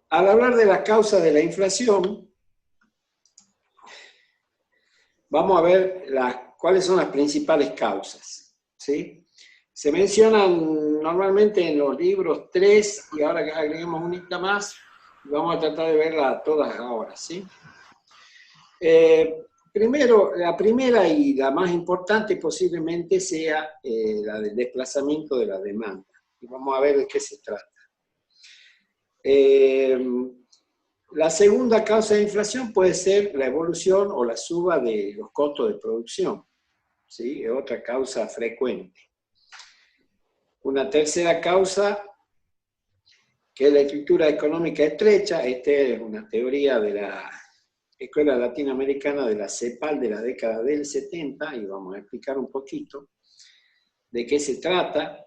al hablar de las causas de la inflación, vamos a ver cuáles son las principales causas, ¿sí? Se mencionan normalmente en los libros 3, y ahora agregamos unita más, y vamos a tratar de verlas todas ahora, ¿sí? Primero, la primera y la más importante posiblemente sea la del desplazamiento de la demanda. Y vamos a ver de qué se trata. La segunda causa de inflación puede ser la evolución o la suba de los costos de producción, ¿sí? Es otra causa frecuente. Una tercera causa, que es la estructura económica estrecha. Esta es una teoría de la Escuela Latinoamericana de la CEPAL de la década del 70, y vamos a explicar un poquito de qué se trata.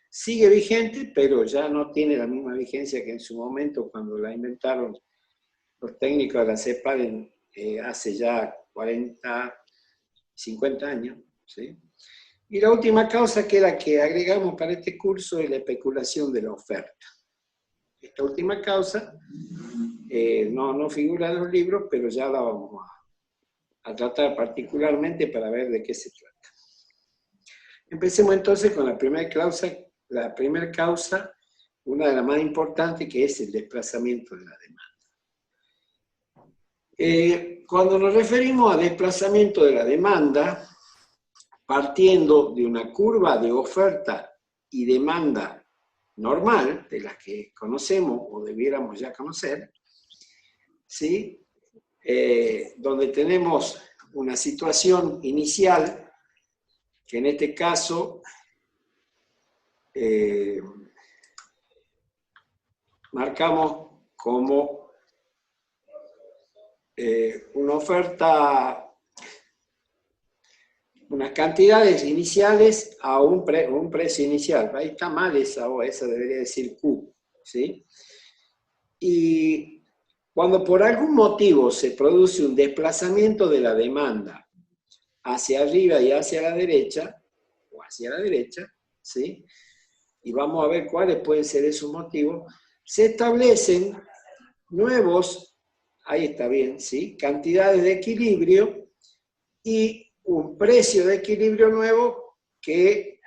Sigue vigente, pero ya no tiene la misma vigencia que en su momento cuando la inventaron los técnicos de la CEPAL hace ya 40, 50 años, ¿sí? Y la última causa, que es la que agregamos para este curso, es la especulación de la oferta. Esta última causa no figura en los libros, pero ya la vamos a tratar particularmente para ver de qué se trata. Empecemos entonces con la primera causa, una de las más importantes, que es el desplazamiento de la demanda. Cuando nos referimos a desplazamiento de la demanda, partiendo de una curva de oferta y demanda normal, de las que conocemos o debiéramos ya conocer, ¿sí? Donde tenemos una situación inicial, que en este caso marcamos como una oferta, unas cantidades iniciales a un precio inicial. Ahí está mal esa debería decir Q, ¿sí? Y cuando por algún motivo se produce un desplazamiento de la demanda hacia arriba y hacia la derecha, o hacia la derecha, ¿sí? Y vamos a ver cuáles pueden ser esos motivos, se establecen nuevos, ahí está bien, ¿sí? Cantidades de equilibrio y un precio de equilibrio nuevo que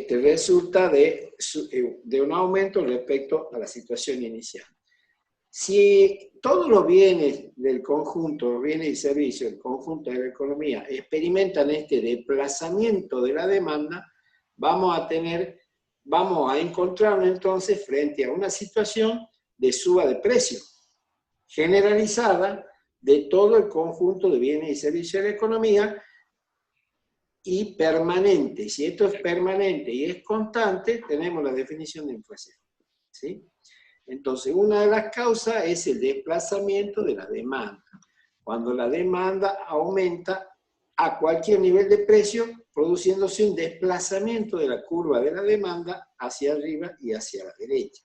resulta de un aumento respecto a la situación inicial. Si todos los bienes del conjunto, los bienes y servicios del conjunto de la economía experimentan este desplazamiento de la demanda, vamos a encontrarnos entonces frente a una situación de suba de precio generalizada de todo el conjunto de bienes y servicios de la economía, y permanente. Si esto es permanente y es constante, tenemos la definición de inflación, ¿sí? Entonces, una de las causas es el desplazamiento de la demanda. Cuando la demanda aumenta a cualquier nivel de precio, produciéndose un desplazamiento de la curva de la demanda hacia arriba y hacia la derecha.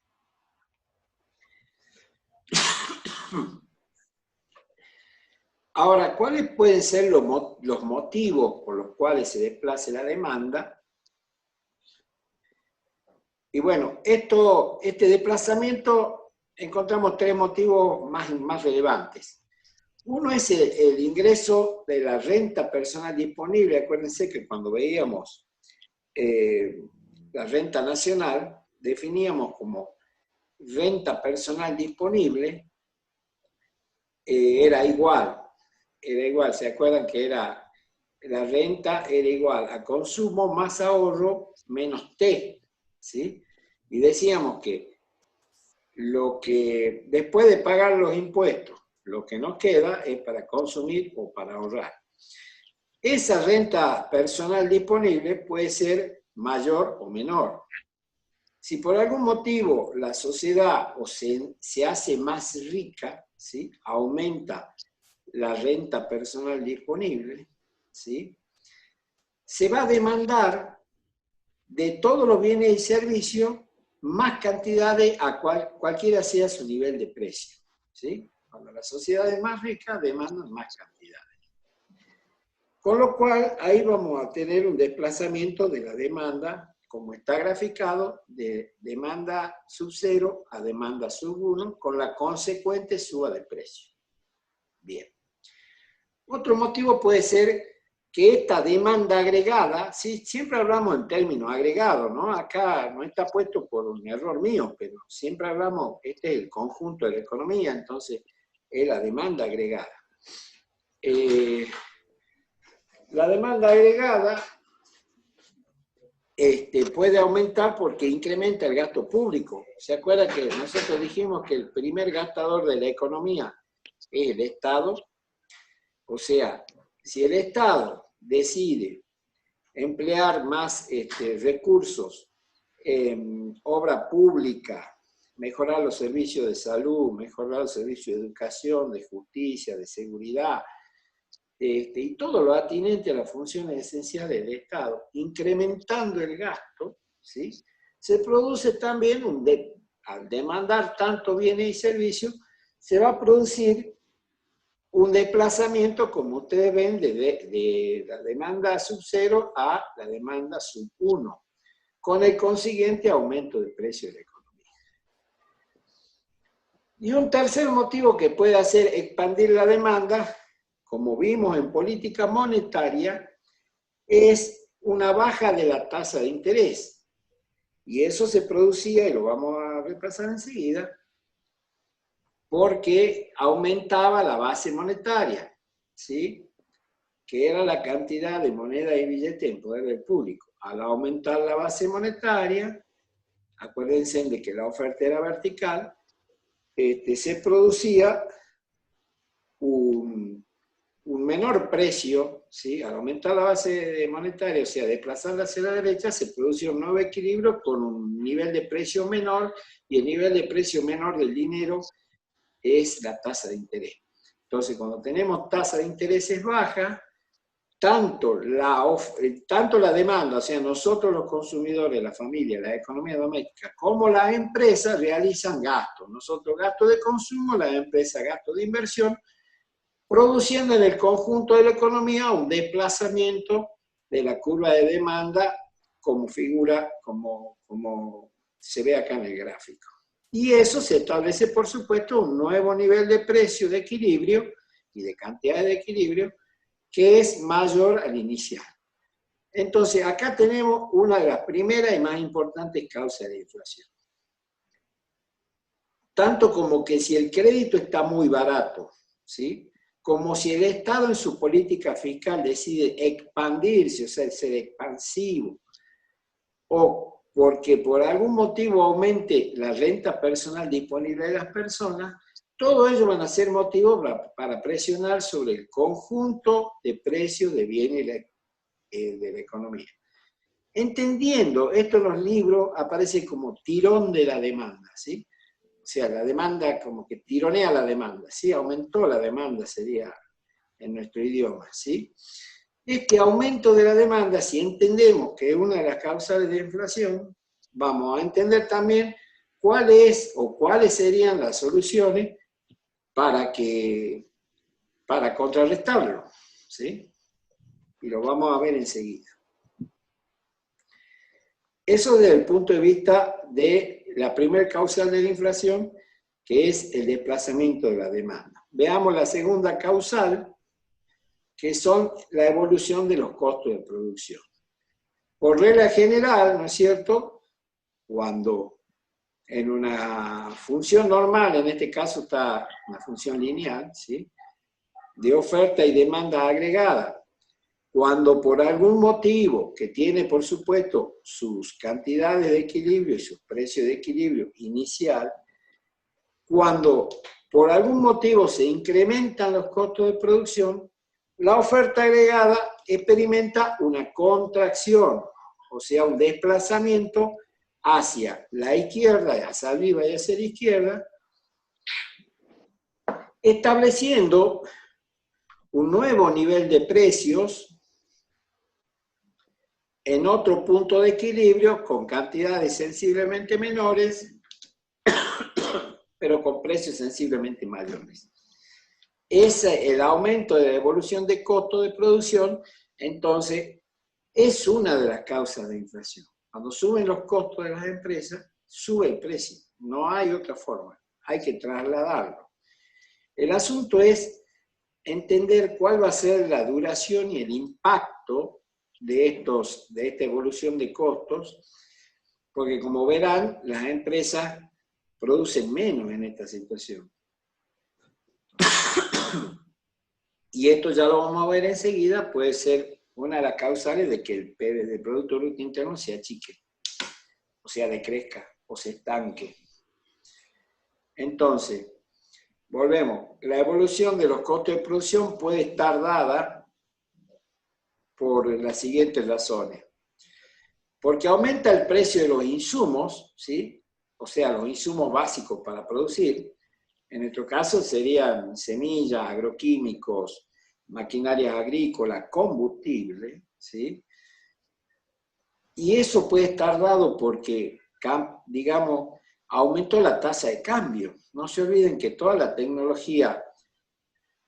Ahora, ¿cuáles pueden ser los motivos por los cuales se desplace la demanda? Y bueno, este desplazamiento, encontramos tres motivos más relevantes. Uno es el ingreso de la renta personal disponible. Acuérdense que cuando veíamos la renta nacional, definíamos como renta personal disponible, era igual, ¿se acuerdan que la renta era igual a consumo más ahorro menos T, ¿sí? Y decíamos que después de pagar los impuestos, lo que nos queda es para consumir o para ahorrar. Esa renta personal disponible puede ser mayor o menor. Si por algún motivo la sociedad se hace más rica, ¿sí? Aumenta la renta personal disponible, ¿sí? Se va a demandar de todos los bienes y servicios más cantidades a cualquiera sea su nivel de precio, ¿sí? Cuando la sociedad es más rica, demandan más cantidades. Con lo cual, ahí vamos a tener un desplazamiento de la demanda como está graficado, de demanda sub 0 a demanda sub 1, con la consecuente suba de precio. Bien. Otro motivo puede ser que esta demanda agregada, ¿sí? Siempre hablamos en términos agregados, ¿no? Acá no está puesto por un error mío, pero siempre hablamos, este es el conjunto de la economía, entonces es la demanda agregada. La demanda agregada puede aumentar porque incrementa el gasto público. ¿Se acuerda que nosotros dijimos que el primer gastador de la economía es el Estado? O sea, si el Estado decide emplear más recursos en obra pública, mejorar los servicios de salud, mejorar los servicios de educación, de justicia, de seguridad, y todo lo atinente a las funciones esenciales del Estado, incrementando el gasto, ¿sí? Se produce también, al demandar tanto bienes y servicios, se va a producir un desplazamiento, como ustedes ven, de la demanda sub 0 a la demanda sub 1, con el consiguiente aumento de precio de la economía. Y un tercer motivo que puede hacer expandir la demanda, como vimos en política monetaria, es una baja de la tasa de interés. Y eso se producía, y lo vamos a repasar enseguida, porque aumentaba la base monetaria, ¿sí? Que era la cantidad de moneda y billete en poder del público. Al aumentar la base monetaria, acuérdense de que la oferta era vertical, se producía un menor precio, ¿sí? Al aumentar la base monetaria, o sea, desplazarla hacia la derecha, se producía un nuevo equilibrio con un nivel de precio menor, y el nivel de precio menor del dinero es la tasa de interés. Entonces, cuando tenemos tasa de intereses baja, tanto la demanda, o sea, nosotros los consumidores, la familia, la economía doméstica, como las empresas realizan gastos. Nosotros gastos de consumo, las empresas gastos de inversión, produciendo en el conjunto de la economía un desplazamiento de la curva de demanda como figura, como se ve acá en el gráfico. Y eso se establece, por supuesto, un nuevo nivel de precio de equilibrio y de cantidad de equilibrio que es mayor al inicial. Entonces, acá tenemos una de las primeras y más importantes causas de inflación. Tanto como que si el crédito está muy barato, ¿sí? Como si el Estado en su política fiscal decide expandirse, o sea, ser expansivo, o porque por algún motivo aumente la renta personal disponible de las personas, todo ello van a ser motivos para presionar sobre el conjunto de precios de bienes de la economía. Entendiendo, esto en los libros aparece como tirón de la demanda, ¿sí? O sea, la demanda como que tironea la demanda, ¿sí? Aumentó la demanda, sería en nuestro idioma, ¿sí? Este aumento de la demanda, si entendemos que es una de las causas de inflación, vamos a entender también cuáles serían las soluciones para contrarrestarlo, ¿sí? Y lo vamos a ver enseguida. Eso desde el punto de vista de la primera causal de la inflación, que es el desplazamiento de la demanda. Veamos la segunda causal, que son la evolución de los costos de producción. Por regla general, ¿no es cierto?, cuando en una función normal, en este caso está una función lineal, ¿sí?, de oferta y demanda agregada, cuando por algún motivo, que tiene por supuesto sus cantidades de equilibrio y sus precios de equilibrio inicial, cuando por algún motivo se incrementan los costos de producción, la oferta agregada experimenta una contracción, o sea, un desplazamiento hacia la izquierda, hacia arriba y hacia la izquierda, estableciendo un nuevo nivel de precios en otro punto de equilibrio con cantidades sensiblemente menores, pero con precios sensiblemente mayores. El aumento de la evolución de costo de producción, entonces, es una de las causas de inflación. Cuando suben los costos de las empresas, sube el precio. No hay otra forma. Hay que trasladarlo. El asunto es entender cuál va a ser la duración y el impacto de esta evolución de costos, porque como verán, las empresas producen menos en esta situación. Y esto ya lo vamos a ver enseguida, puede ser una de las causales de que el PBI, del Producto Bruto Interno, se achique, o sea, decrezca, o se estanque. Entonces, volvemos. La evolución de los costos de producción puede estar dada por las siguientes razones. Porque aumenta el precio de los insumos, ¿sí? O sea, los insumos básicos para producir. En nuestro caso serían semillas, agroquímicos, maquinarias agrícolas, combustible, ¿sí? Y eso puede estar dado porque, digamos, aumentó la tasa de cambio. No se olviden que toda la tecnología,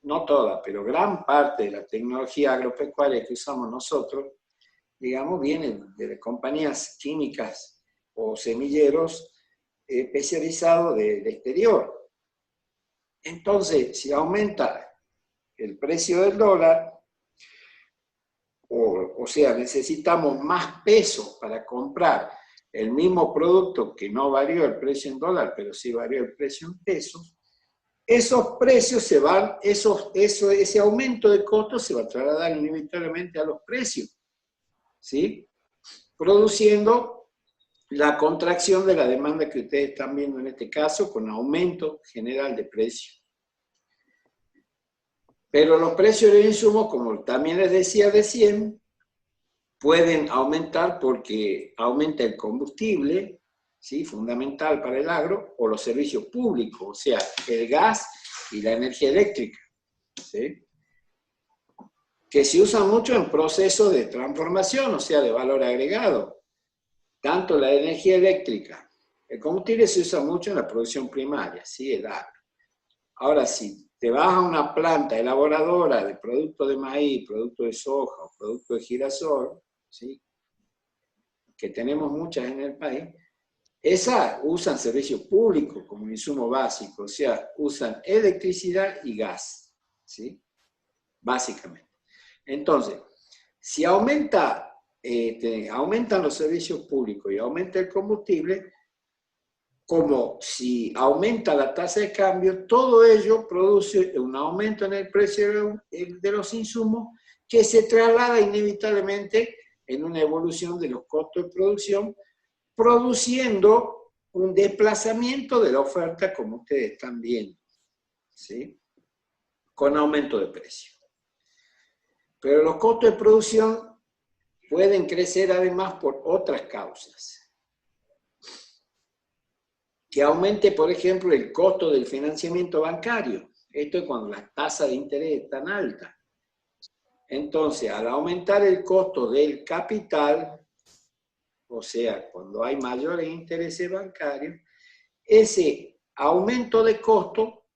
no toda, pero gran parte de la tecnología agropecuaria que usamos nosotros, digamos, viene de compañías químicas o semilleros especializados del exterior. Entonces, si aumenta el precio del dólar, o sea, necesitamos más pesos para comprar el mismo producto que no varió el precio en dólar, pero sí varió el precio en pesos, esos precios se van, ese aumento de costos se va a trasladar inevitablemente a los precios, ¿sí? Produciendo la contracción de la demanda que ustedes están viendo en este caso, con aumento general de precios. Pero los precios de insumos, como también les decía recién, pueden aumentar porque aumenta el combustible, ¿sí? Fundamental para el agro, o los servicios públicos, o sea, el gas y la energía eléctrica, ¿sí? Que se usan mucho en procesos de transformación, o sea, de valor agregado. Tanto la energía eléctrica, el combustible se usa mucho en la producción primaria, ¿sí? El agro. Ahora, si te vas a una planta elaboradora de productos de maíz, productos de soja o productos de girasol, ¿sí? Que tenemos muchas en el país, esas usan servicios públicos como insumo básico, o sea, usan electricidad y gas, ¿sí? Básicamente. Entonces, si aumentan los servicios públicos y aumenta el combustible, como si aumenta la tasa de cambio, todo ello produce un aumento en el precio de los insumos que se traslada inevitablemente en una evolución de los costos de producción, produciendo un desplazamiento de la oferta como ustedes están viendo, ¿sí? Con aumento de precio. Pero los costos de producción pueden crecer además por otras causas. Que aumente, por ejemplo, el costo del financiamiento bancario. Esto es cuando la tasa de interés es tan alta. Entonces, al aumentar el costo del capital, o sea, cuando hay mayores intereses bancarios, ese aumento de costo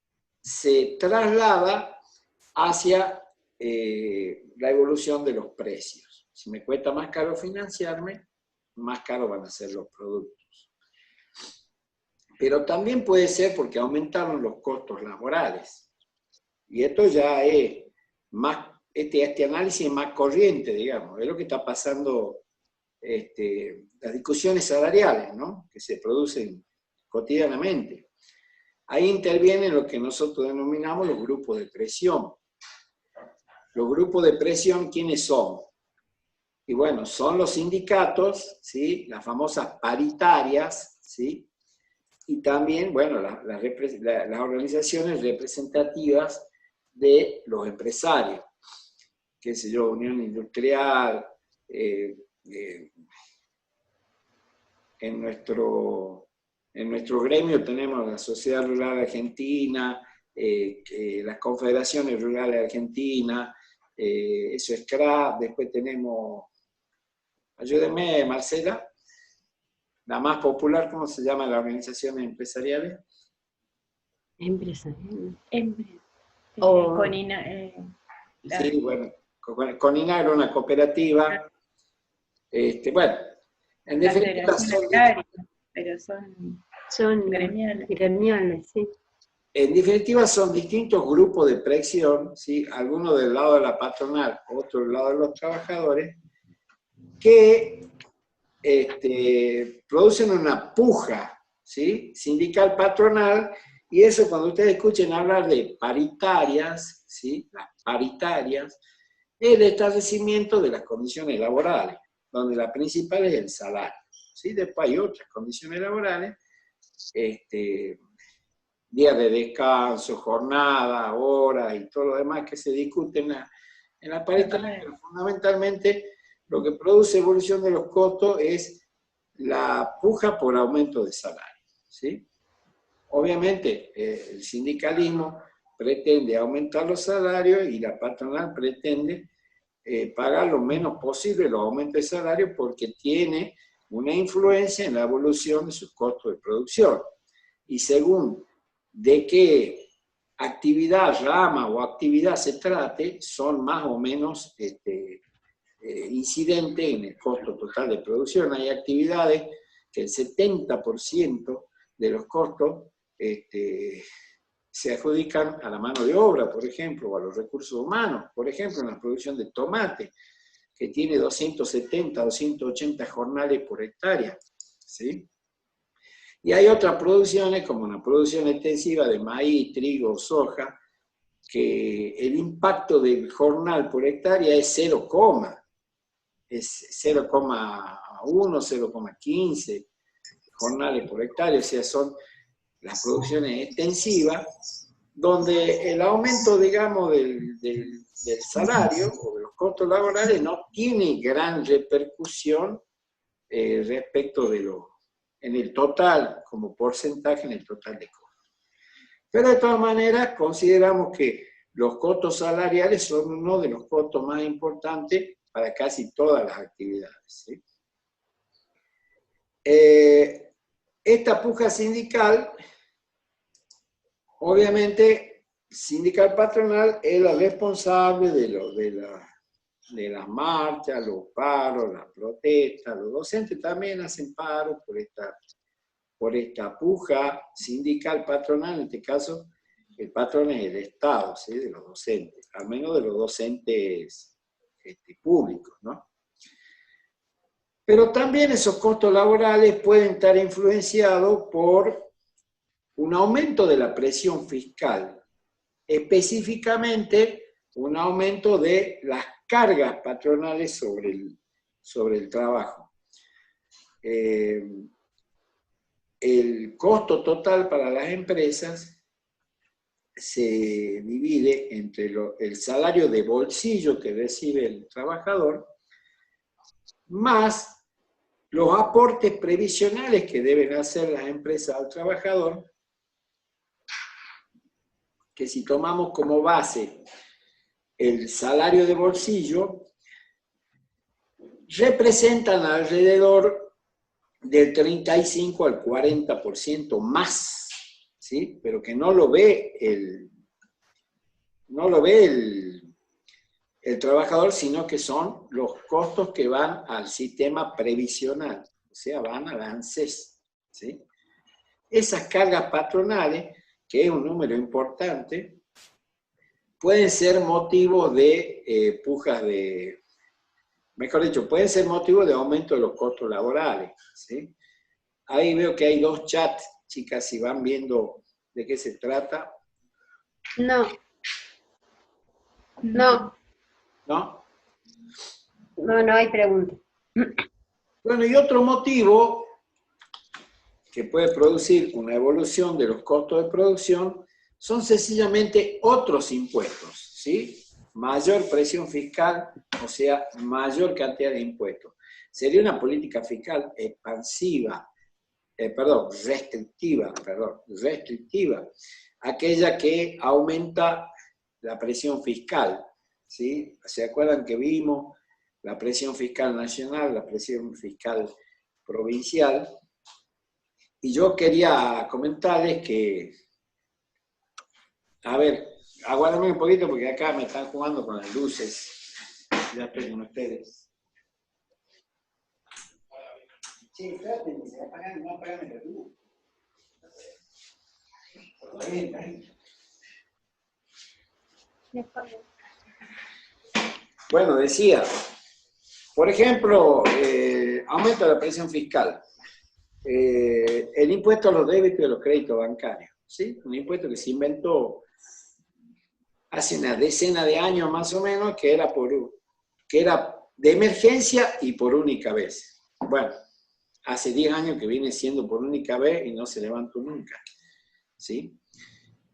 se traslada hacia la evolución de los precios. Si me cuesta más caro financiarme, más caros van a ser los productos. Pero también puede ser porque aumentaron los costos laborales. Y esto ya es más, este análisis es más corriente, digamos, es lo que está pasando, las discusiones salariales, ¿no? Que se producen cotidianamente. Ahí intervienen lo que nosotros denominamos los grupos de presión. Los grupos de presión, ¿quiénes son? Y bueno, son los sindicatos, ¿sí? Las famosas paritarias, ¿sí? Y también, bueno, las organizaciones representativas de los empresarios, qué sé yo, Unión Industrial, en nuestro gremio tenemos la Sociedad Rural Argentina, las Confederaciones Rurales Argentinas, eso es CRA, después tenemos, ayúdenme Marcela, la más popular, ¿cómo se llama la organización empresariales? Empresariales. Conina. Sí, bueno, Conina era una cooperativa. Bueno, En La definitiva, Federación Agraria, pero son gremiales. Gremiales, sí. En definitiva, son distintos grupos de presión, ¿sí? Algunos del lado de la patronal, otros del lado de los trabajadores, que producen una puja, ¿sí? Sindical patronal, y eso cuando ustedes escuchen hablar de paritarias, ¿sí? Las paritarias, es el establecimiento de las condiciones laborales, donde la principal es el salario, ¿sí? Después hay otras condiciones laborales, días de descanso, jornada, horas y todo lo demás que se discute en la paritaria, pero fundamentalmente lo que produce evolución de los costos es la puja por aumento de salario, ¿sí? Obviamente, el sindicalismo pretende aumentar los salarios y la patronal pretende pagar lo menos posible los aumentos de salario porque tiene una influencia en la evolución de sus costos de producción. Y según de qué actividad, rama o actividad se trate, son más o menos incidentes en el costo total de producción. Hay actividades que el 70% de los costos se adjudican a la mano de obra, por ejemplo, o a los recursos humanos. Por ejemplo, en la producción de tomate, que tiene 270, 280 jornales por hectárea, ¿sí? Y hay otras producciones, como una producción extensiva de maíz, trigo, soja, que el impacto del jornal por hectárea es 0,1, 0,15 jornales por hectárea, o sea, son las producciones extensivas, donde el aumento, digamos, del salario o de los costos laborales no tiene gran repercusión respecto de en el total, como porcentaje en el total de costos. Pero de todas maneras, consideramos que los costos salariales son uno de los costos más importantes para casi todas las actividades, ¿sí? Esta puja sindical, obviamente, sindical patronal es la responsable de las marchas, los paros, las protestas. Los docentes también hacen paros por esta puja sindical patronal. En este caso, el patrón es el Estado, ¿sí? De los docentes, al menos de los docentes públicos, ¿no? Pero también esos costos laborales pueden estar influenciados por un aumento de la presión fiscal, específicamente un aumento de las cargas patronales sobre el trabajo. El costo total para las empresas se divide entre el salario de bolsillo que recibe el trabajador más los aportes previsionales que deben hacer las empresas al trabajador, que si tomamos como base el salario de bolsillo, representan alrededor del 35 al 40% más, ¿sí? Pero que no lo ve el trabajador, sino que son los costos que van al sistema previsional, o sea, van al ANSES, ¿sí? Esas cargas patronales, que es un número importante, pueden ser motivo de pujas de, mejor dicho, pueden ser motivo de aumento de los costos laborales, ¿sí? Ahí veo que hay dos chats, chicas, si van viendo de qué se trata. No. No. ¿No? No hay pregunta. Bueno, y otro motivo que puede producir una evolución de los costos de producción son sencillamente otros impuestos, ¿sí? Mayor presión fiscal, o sea, mayor cantidad de impuestos. Sería una política fiscal expansiva, restrictiva, aquella que aumenta la presión fiscal, ¿sí? ¿Se acuerdan que vimos la presión fiscal nacional, la presión fiscal provincial? Y yo quería comentarles que, a ver, aguárdenme un poquito porque acá me están jugando con las luces. Ya estoy con ustedes. Sí, traten, se apagan, no apagan la luz. Bueno, decía, por ejemplo, aumento de la presión fiscal, el impuesto a los débitos y a los créditos bancarios, ¿sí? Un impuesto que se inventó hace una decena de años más o menos, que era de emergencia y por única vez. Bueno, hace 10 años que viene siendo por única vez y no se levantó nunca, ¿sí?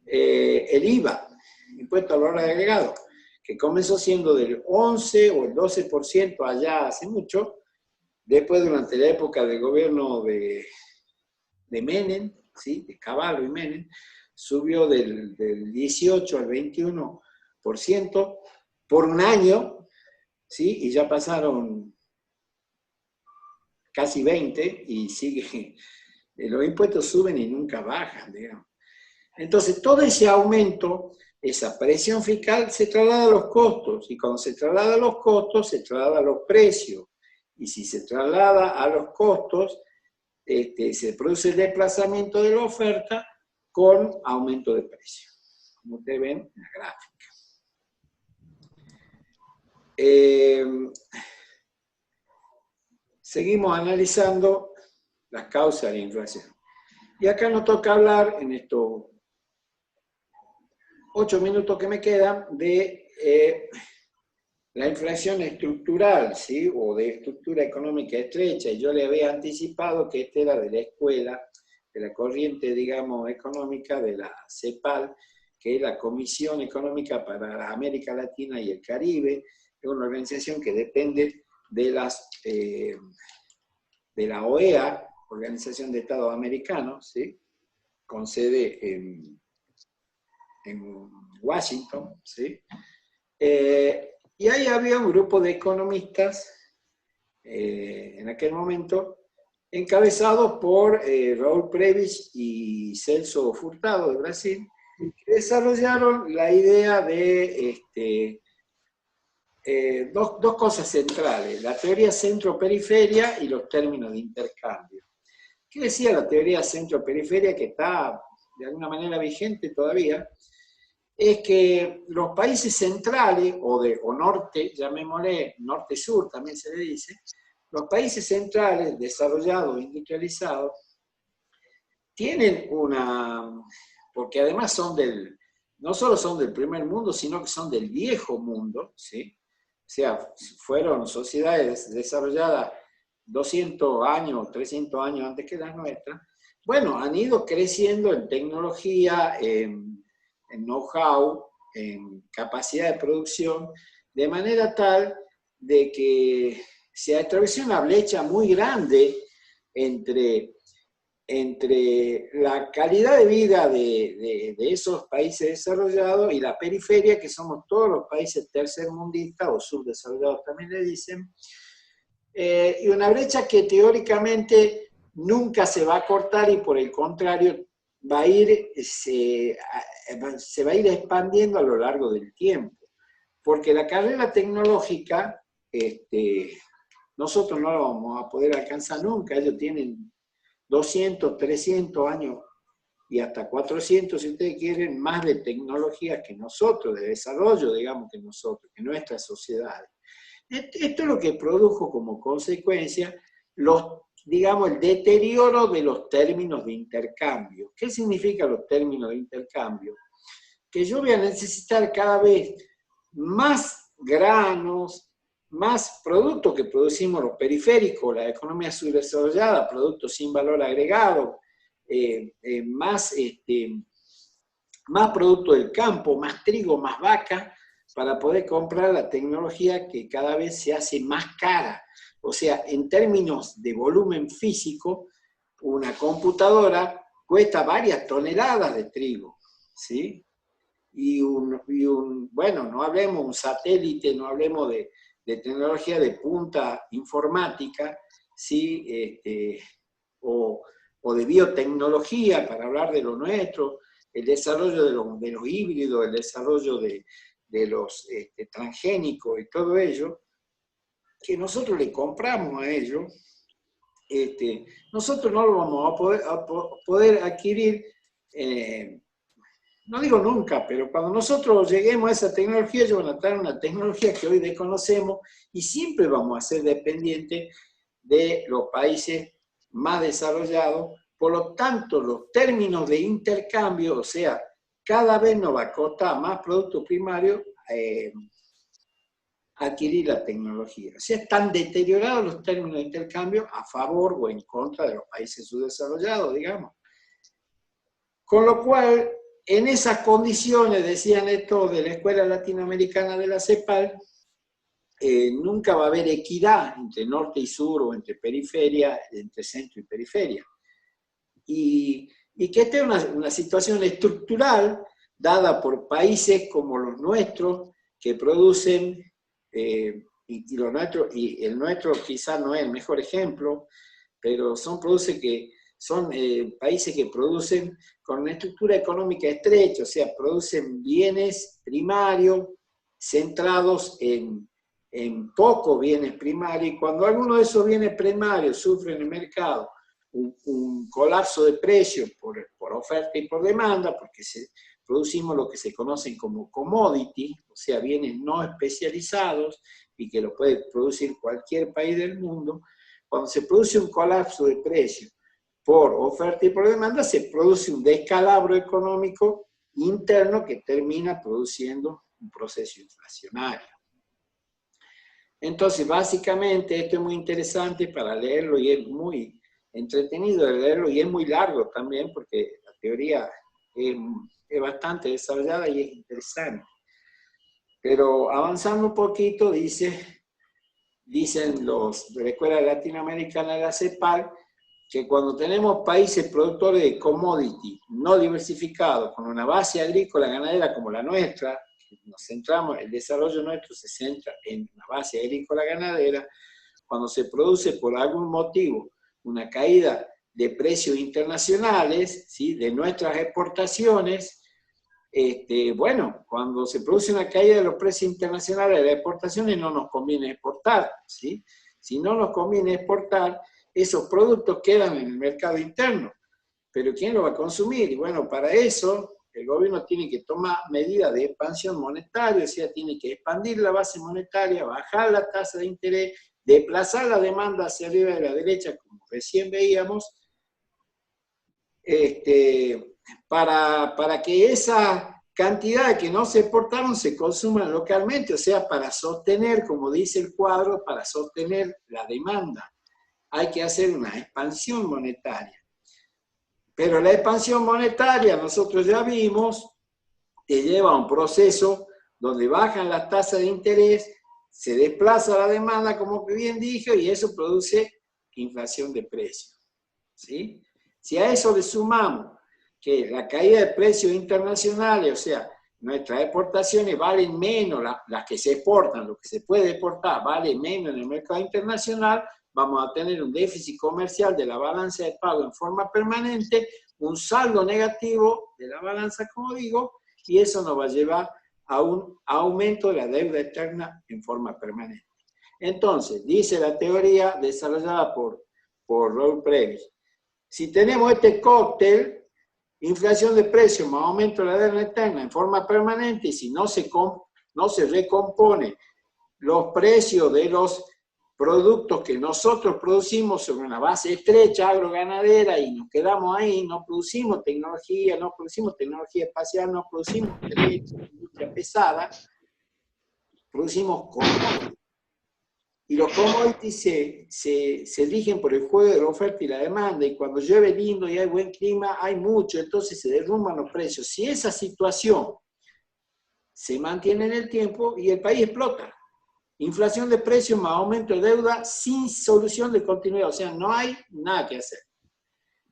El IVA, impuesto al valor agregado, que comenzó siendo del 11 o el 12% allá hace mucho, después durante la época del gobierno de Menem, ¿sí? De Cavallo y Menem, subió del 18 al 21% por un año, ¿sí? Y ya pasaron casi 20 y sigue, los impuestos suben y nunca bajan, digamos. Entonces, todo ese aumento, esa presión fiscal se traslada a los costos, y cuando se traslada a los costos, se traslada a los precios, y si se traslada a los costos, se produce el desplazamiento de la oferta con aumento de precio, como ustedes ven en la gráfica. Seguimos analizando las causas de la inflación. Y acá nos toca hablar, en estos 8 minutos que me quedan, de la inflación estructural, ¿sí? O de estructura económica estrecha. Y yo le había anticipado que este era de la escuela, de la corriente, digamos, económica de la CEPAL, que es la Comisión Económica para América Latina y el Caribe. Es una organización que depende de la OEA, Organización de Estados Americanos, ¿sí? Con sede en Washington, ¿sí? Y ahí había un grupo de economistas en aquel momento, encabezados por Raúl Prebisch y Celso Furtado de Brasil, que desarrollaron la idea de dos cosas centrales: la teoría centro-periferia y los términos de intercambio. ¿Qué decía la teoría centro-periferia, que está de alguna manera vigente todavía? Es que los países centrales, o norte, llamémosle norte-sur también se le dice, los países centrales desarrollados, industrializados, tienen porque además no solo son del primer mundo, sino que son del viejo mundo, ¿sí? O sea, fueron sociedades desarrolladas 200 años, 300 años antes que las nuestras. Bueno, han ido creciendo en tecnología, en know-how, en capacidad de producción, de manera tal de que se atravesó una brecha muy grande entre la calidad de vida de esos países desarrollados y la periferia, que somos todos los países tercermundistas o subdesarrollados también le dicen, y una brecha que teóricamente nunca se va a cortar, y por el contrario se va a ir expandiendo a lo largo del tiempo, porque la carrera tecnológica nosotros no la vamos a poder alcanzar nunca. Ellos tienen 200, 300 años y hasta 400, si ustedes quieren, más de tecnologías que nosotros, de desarrollo, digamos, que nuestras sociedades. Esto es lo que produjo como consecuencia digamos, el deterioro de los términos de intercambio. ¿Qué significan los términos de intercambio? Que yo voy a necesitar cada vez más granos, más productos que producimos los periféricos, la economía subdesarrollada, productos sin valor agregado, más productos del campo, más trigo, más vaca, para poder comprar la tecnología que cada vez se hace más cara. O sea, en términos de volumen físico, una computadora cuesta varias toneladas de trigo, ¿sí? Bueno, no hablemos de un satélite, no hablemos de tecnología de punta informática, ¿sí? O de biotecnología, para hablar de lo nuestro, el desarrollo de los híbridos, el desarrollo de los transgénicos y todo ello, que nosotros le compramos a ellos nosotros no lo vamos a poder adquirir, no digo nunca, pero cuando nosotros lleguemos a esa tecnología, ellos van a traer una tecnología que hoy desconocemos y siempre vamos a ser dependientes de los países más desarrollados. Por lo tanto, los términos de intercambio, o sea, cada vez nos va a costar más producto primario adquirir la tecnología. O sea, están deteriorados los términos de intercambio a favor o en contra de los países subdesarrollados, digamos. Con lo cual, en esas condiciones, decían esto de la Escuela Latinoamericana de la CEPAL, nunca va a haber equidad entre norte y sur o entre periferia, entre centro y periferia. Y que esta es una situación estructural dada por países como los nuestros que producen, y el nuestro quizás no es el mejor ejemplo, pero son países que producen con una estructura económica estrecha, o sea, producen bienes primarios centrados en pocos bienes primarios, y cuando alguno de esos bienes primarios sufre en el mercado un colapso de precios por oferta y por demanda, porque producimos lo que se conocen como commodity, o sea, bienes no especializados y que lo puede producir cualquier país del mundo. Cuando se produce un colapso de precios por oferta y por demanda, se produce un descalabro económico interno que termina produciendo un proceso inflacionario. Entonces, básicamente, esto es muy interesante para leerlo y es muy entretenido de leerlo y es muy largo también porque la teoría es bastante desarrollada y es interesante. Pero avanzando un poquito, dicen los de la Escuela Latinoamericana de la CEPAL, que cuando tenemos países productores de commodity no diversificados, con una base agrícola ganadera como la nuestra, el desarrollo nuestro se centra en una base agrícola ganadera, cuando se produce por algún motivo una caída de precios internacionales, ¿sí?, de nuestras exportaciones, bueno, cuando se produce una caída de los precios internacionales de las exportaciones no nos conviene exportar, ¿sí? Si no nos conviene exportar, esos productos quedan en el mercado interno, pero ¿quién lo va a consumir? Y bueno, para eso el gobierno tiene que tomar medidas de expansión monetaria, o sea, tiene que expandir la base monetaria, bajar la tasa de interés, desplazar la demanda hacia arriba de la derecha, como recién veíamos, para que esa cantidad que no se exportaron se consuman localmente, o sea, para sostener, como dice el cuadro, para sostener la demanda. Hay que hacer una expansión monetaria. Pero la expansión monetaria, nosotros ya vimos, que lleva a un proceso donde bajan las tasas de interés, se desplaza la demanda, como bien dije, y eso produce inflación de precios, ¿sí? Si a eso le sumamos que la caída de precios internacionales, o sea, nuestras exportaciones valen menos, las que se exportan, lo que se puede exportar vale menos en el mercado internacional, vamos a tener un déficit comercial de la balanza de pago en forma permanente, un saldo negativo de la balanza, como digo, y eso nos va a llevar a un aumento de la deuda externa en forma permanente. Entonces, dice la teoría desarrollada por Raúl Previs, si tenemos este cóctel, inflación de precios más aumento de la deuda externa en forma permanente, y si no se recompone los precios de los productos que nosotros producimos sobre una base estrecha, agroganadera, y nos quedamos ahí, no producimos tecnología espacial, no producimos industria pesada, producimos commodities. Y los commodities se rigen por el juego de la oferta y la demanda, y cuando llueve lindo y hay buen clima, hay mucho, entonces se derrumban los precios. Si esa situación se mantiene en el tiempo y el país explota, inflación de precios más aumento de deuda sin solución de continuidad, o sea, no hay nada que hacer.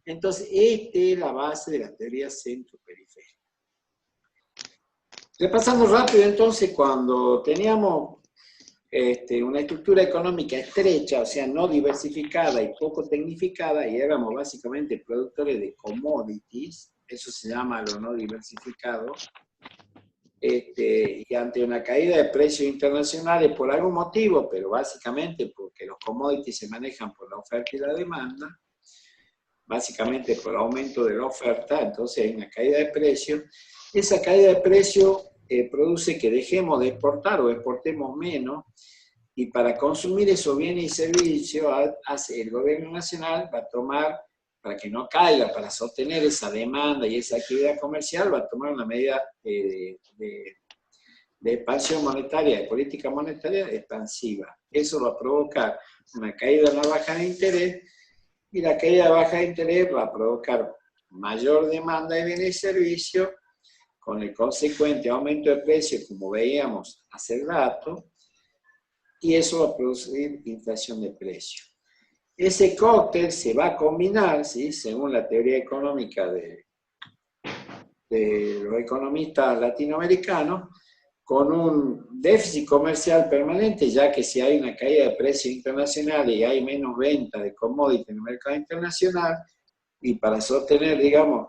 Entonces, esta es la base de la teoría centro-periférica. Repasando rápido, entonces, cuando teníamos una estructura económica estrecha, o sea, no diversificada y poco tecnificada, y éramos básicamente productores de commodities, eso se llama lo no diversificado, y ante una caída de precios internacionales por algún motivo, pero básicamente porque los commodities se manejan por la oferta y la demanda, básicamente por el aumento de la oferta, entonces hay una caída de precios. Esa caída de precios produce que dejemos de exportar o exportemos menos, y para consumir esos bienes y servicios, el gobierno nacional va a tomar, para que no caiga, para sostener esa demanda y esa actividad comercial, va a tomar una medida de expansión monetaria, de política monetaria expansiva. Eso va a provocar una caída en la baja de interés, y la caída de baja de interés va a provocar mayor demanda de bienes y servicios, con el consecuente aumento de precios, como veíamos hace rato, y eso va a producir inflación de precios. Ese cóctel se va a combinar, ¿sí?, según la teoría económica de los economistas latinoamericanos, con un déficit comercial permanente, ya que si hay una caída de precios internacionales y hay menos venta de commodities en el mercado internacional, y para sostener, digamos,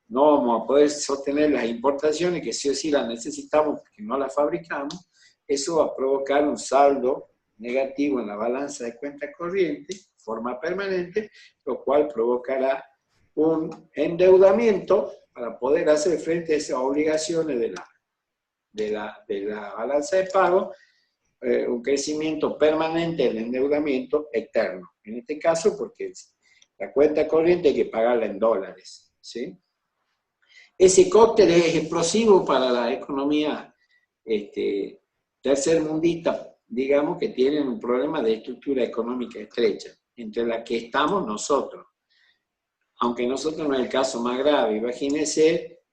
no vamos a poder sostener las importaciones, que sí o sí las necesitamos porque no las fabricamos, eso va a provocar un saldo negativo en la balanza de cuenta corriente, de forma permanente, lo cual provocará un endeudamiento para poder hacer frente a esas obligaciones de la balanza de pago, un crecimiento permanente del endeudamiento eterno. En este caso, porque la cuenta corriente hay que pagarla en dólares, ¿sí? Ese cóctel es explosivo para la economía tercermundista, digamos, que tienen un problema de estructura económica estrecha, entre la que estamos nosotros. Aunque nosotros no es el caso más grave. Imagínense,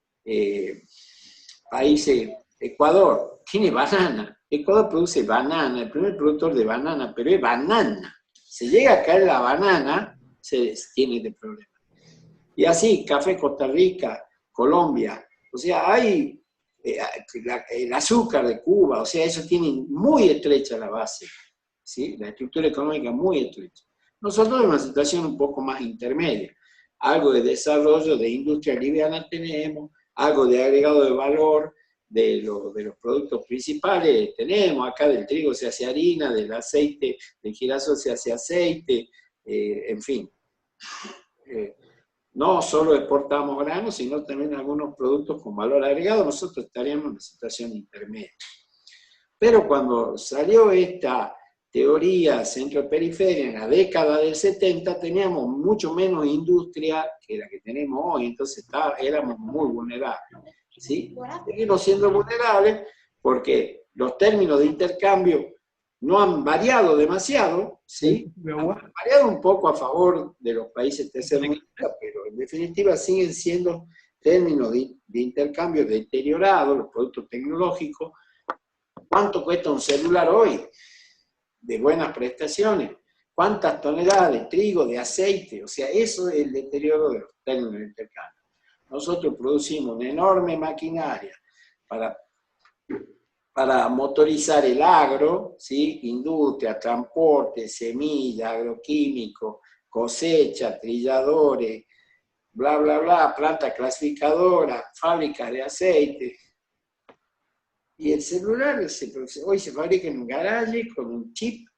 países, Ecuador tiene banana. Ecuador produce banana, el primer productor de banana, pero es banana. Si llega a caer la banana, se tiene este problema. Y así, café Costa Rica, Colombia, o sea, hay el azúcar de Cuba, o sea, eso tiene muy estrecha la base, ¿sí? La estructura económica muy estrecha. Nosotros en una situación un poco más intermedia, algo de desarrollo de industria liviana tenemos, algo de agregado de valor de los productos principales tenemos, acá del trigo se hace harina, del aceite, del girasol se hace aceite, en fin. No solo exportamos granos, sino también algunos productos con valor agregado, nosotros estaríamos en una situación intermedia. Pero cuando salió esta teoría centro-periferia en la década del 70, teníamos mucho menos industria que la que tenemos hoy, entonces éramos muy vulnerables, ¿sí? Seguimos siendo vulnerables porque los términos de intercambio no han variado demasiado, ¿sí? Han variado un poco a favor de los países tercermundistas, pero en definitiva siguen siendo términos de intercambio deteriorados, los productos tecnológicos. ¿Cuánto cuesta un celular hoy? De buenas prestaciones. ¿Cuántas toneladas de trigo, de aceite? O sea, eso es el deterioro de los términos de intercambio. Nosotros producimos una enorme maquinaria para motorizar el agro, ¿sí? Industria, transporte, semilla, agroquímico, cosecha, trilladores, bla, bla, bla, planta clasificadora, fábricas de aceite. Y el celular hoy se fabrica en un garaje con un chip,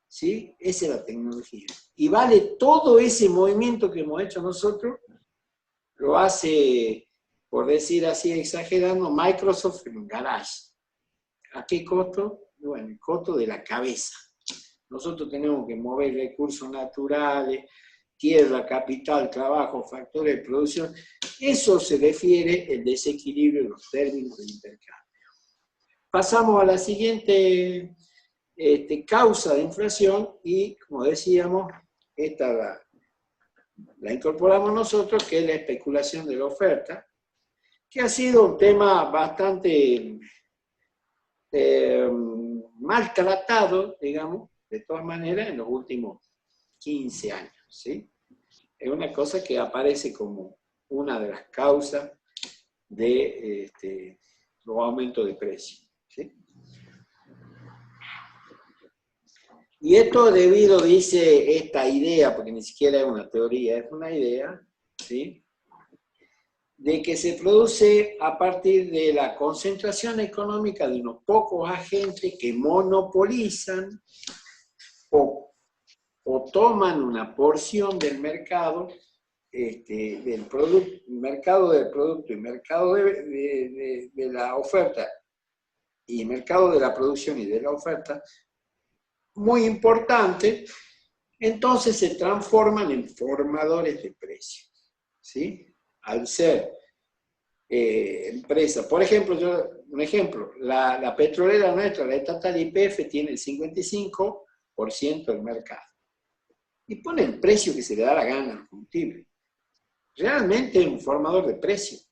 ¿sí? Esa es la tecnología. Y vale todo ese movimiento que hemos hecho nosotros, lo hace, por decir así, exagerando, Microsoft en un garage. ¿A qué costo? Bueno, el costo de la cabeza. Nosotros tenemos que mover recursos naturales, tierra, capital, trabajo, factores de producción. Eso se refiere al desequilibrio de los términos de intercambio. Pasamos a la siguiente causa de inflación y, como decíamos, esta la incorporamos nosotros, que es la especulación de la oferta, que ha sido un tema bastante maltratado, digamos, de todas maneras, en los últimos 15 años, ¿sí? Es una cosa que aparece como una de las causas de los aumentos de precios, ¿sí? Y esto debido, dice esta idea, porque ni siquiera es una teoría, es una idea, ¿sí? de que se produce a partir de la concentración económica de unos pocos agentes que monopolizan o toman una porción del mercado, del producto, mercado del producto y mercado de la oferta, y mercado de la producción y de la oferta, muy importante. Entonces se transforman en formadores de precios, ¿sí? Al ser empresa. Por ejemplo, un ejemplo, la petrolera nuestra, la estatal YPF, tiene el 55% del mercado. Y pone el precio que se le da la gana al combustible. Realmente es un formador de precios.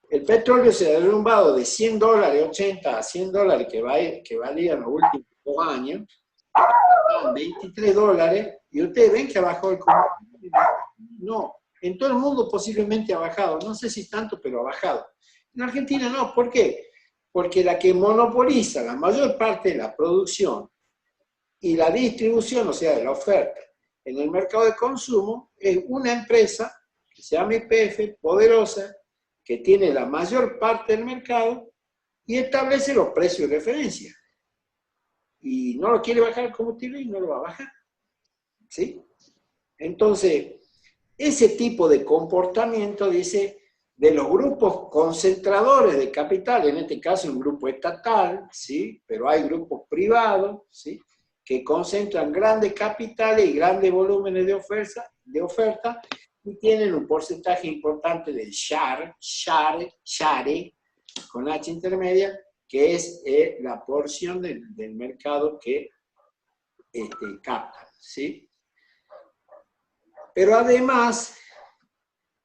El petróleo se ha derrumbado de $100, 80 a $100 que valía en los últimos 2 años, a $23, y ustedes ven que ha bajado el combustible. No, en todo el mundo posiblemente ha bajado, no sé si tanto, pero ha bajado. En Argentina no, ¿por qué? Porque la que monopoliza la mayor parte de la producción y la distribución, o sea, de la oferta, en el mercado de consumo, es una empresa que se llama YPF, poderosa, que tiene la mayor parte del mercado y establece los precios de referencia. Y no lo quiere bajar el combustible y no lo va a bajar. ¿Sí? Entonces, ese tipo de comportamiento, dice, de los grupos concentradores de capital, en este caso un grupo estatal, ¿sí? Pero hay grupos privados, ¿sí? Que concentran grandes capitales y grandes volúmenes de oferta y tienen un porcentaje importante del share, con H intermedia, que es la porción del mercado que captan, ¿sí? Pero además,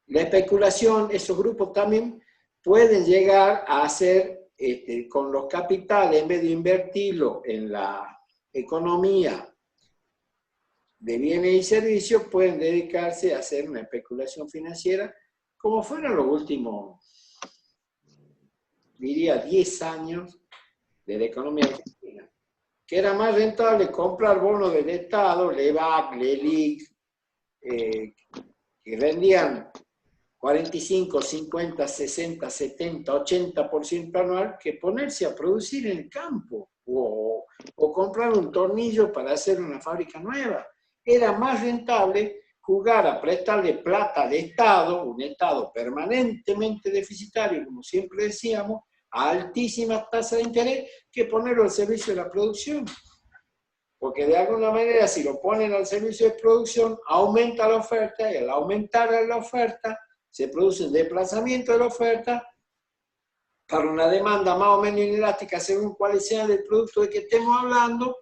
la especulación, esos grupos también pueden llegar a hacer con los capitales, en vez de invertirlo en la economía de bienes y servicios, pueden dedicarse a hacer una especulación financiera, como fueron los últimos, diría, 10 años de la economía argentina, que era más rentable comprar bonos del Estado, LEVAC, LELIC, que rendían 45, 50, 60, 70, 80% anual, que ponerse a producir en el campo o comprar un tornillo para hacer una fábrica nueva. Era más rentable jugar a prestarle plata al Estado, un Estado permanentemente deficitario, como siempre decíamos, a altísimas tasas de interés, que ponerlo al servicio de la producción. Porque de alguna manera, si lo ponen al servicio de producción, aumenta la oferta, y al aumentar la oferta, se produce un desplazamiento de la oferta para una demanda más o menos inelástica según cuál sea el producto de que estemos hablando,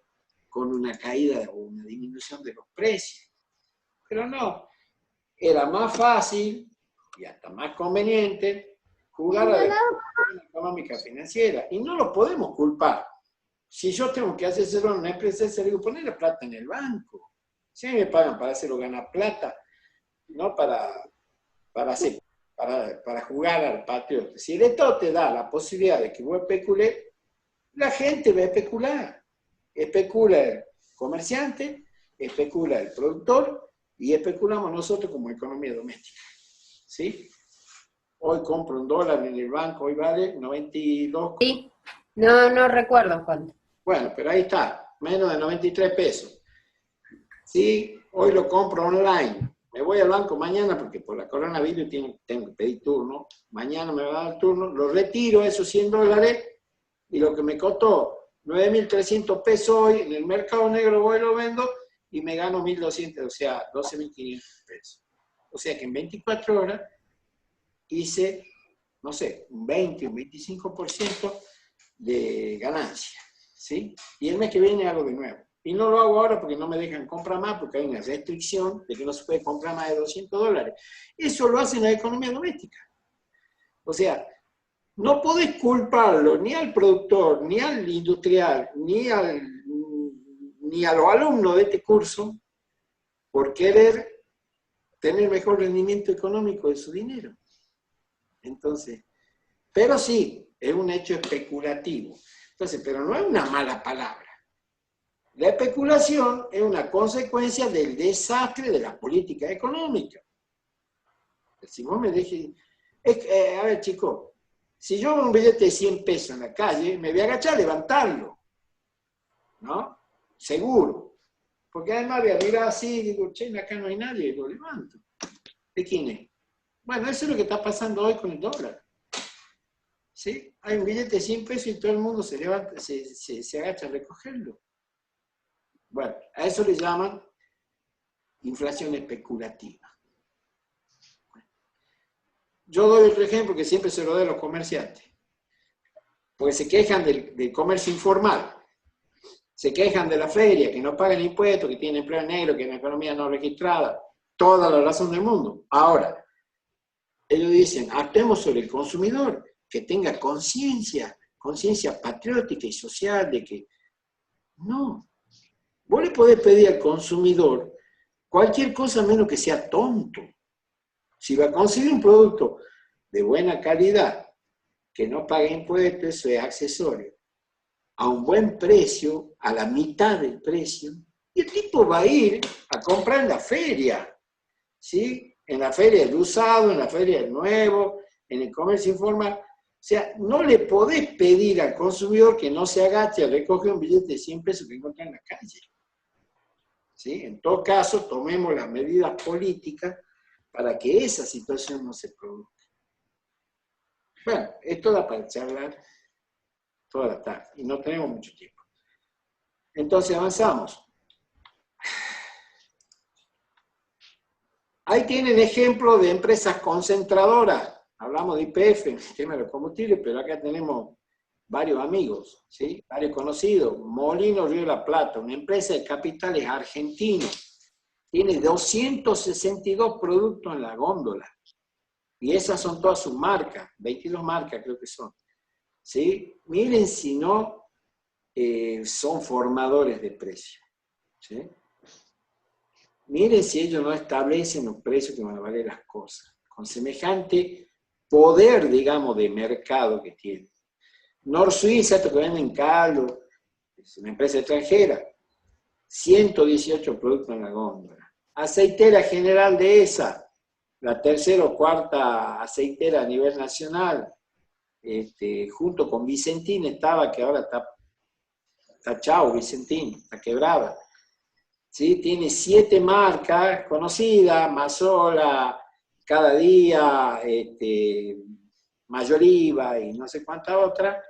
con una caída o una disminución de los precios. Pero no, era más fácil y hasta más conveniente jugar a la especulación económica financiera. Y no lo podemos culpar. Si yo tengo que hacérselo a una empresa, se le digo, poner la plata en el banco. Si a mí me pagan para hacerlo ganar plata, no para jugar al patriota. Si el Estado te da la posibilidad de que vos especules, la gente va a especular. Especula el comerciante, especula el productor y especulamos nosotros como economía doméstica. ¿Sí? Hoy compro $1 en el banco, hoy vale 92. Sí, no recuerdo cuánto. Bueno, pero ahí está, menos de 93 pesos. Sí, hoy lo compro online. Me voy al banco mañana porque por la coronavirus tengo que pedir turno. Mañana me va a dar turno, lo retiro esos $100 y lo que me costó 9.300 pesos hoy en el mercado negro voy y lo vendo y me gano 1.200, o sea, 12.500 pesos. O sea que en 24 horas hice, no sé, un 20, un 25% de ganancia, ¿sí? Y el mes que viene hago de nuevo. Y no lo hago ahora porque no me dejan comprar más, porque hay una restricción de que no se puede comprar más de $200. Eso lo hace la economía doméstica. O sea, no podés culparlo ni al productor, ni al industrial, ni a los alumnos de este curso por querer tener mejor rendimiento económico de su dinero. Entonces, pero sí, es un hecho especulativo. Entonces, pero no es una mala palabra. La especulación es una consecuencia del desastre de la política económica. Si vos me dejes A ver, chicos, si yo veo un billete de 100 pesos en la calle, me voy a agachar a levantarlo, ¿no? Seguro. Porque además voy a mirar así y digo, che, acá no hay nadie, y lo levanto. ¿De quién es? Bueno, eso es lo que está pasando hoy con el dólar. ¿Sí? Hay un billete de 100 pesos y todo el mundo se levanta, se agacha a recogerlo. Bueno, a eso le llaman inflación especulativa. Yo doy otro ejemplo que siempre se lo doy a los comerciantes. Porque se quejan del comercio informal. Se quejan de la feria, que no pagan impuestos, que tienen empleo negro, que es una economía no registrada. Toda la razón del mundo. Ahora, ellos dicen, actuemos sobre el consumidor, que tenga conciencia patriótica y social de que no. Vos le podés pedir al consumidor cualquier cosa menos que sea tonto. Si va a conseguir un producto de buena calidad, que no pague impuestos, eso es accesorio, a un buen precio, a la mitad del precio, y el tipo va a ir a comprar en la feria, ¿sí? En la feria del usado, en la feria del nuevo, en el comercio informal. O sea, no le podés pedir al consumidor que no se agache a recoger un billete de 100 pesos que encuentra en la calle. ¿Sí? En todo caso, tomemos las medidas políticas para que esa situación no se produzca. Bueno, esto da para charlar toda la tarde y no tenemos mucho tiempo. Entonces avanzamos. Ahí tienen ejemplos de empresas concentradoras. Hablamos de YPF, el sistema de los combustibles, pero acá tenemos varios amigos, ¿sí? Varios conocidos. Molino Río de la Plata, una empresa de capitales argentino. Tiene 262 productos en la góndola. Y esas son todas sus marcas, 22 marcas creo que son. ¿Sí? Miren si no son formadores de precios. ¿Sí? Miren si ellos no establecen los precios que van a valer las cosas, con semejante poder, digamos, de mercado que tienen. Nor Suiza, esto que venden caldo, es una empresa extranjera, 118 productos en la góndola. Aceitera General de esa, la tercera o cuarta aceitera a nivel nacional, junto con Vicentín estaba, que ahora está chao, Vicentín, está quebrada. ¿Sí? Tiene 7 marcas conocidas, Mazola, Cada Día, Mayoriva y no sé cuántas otras,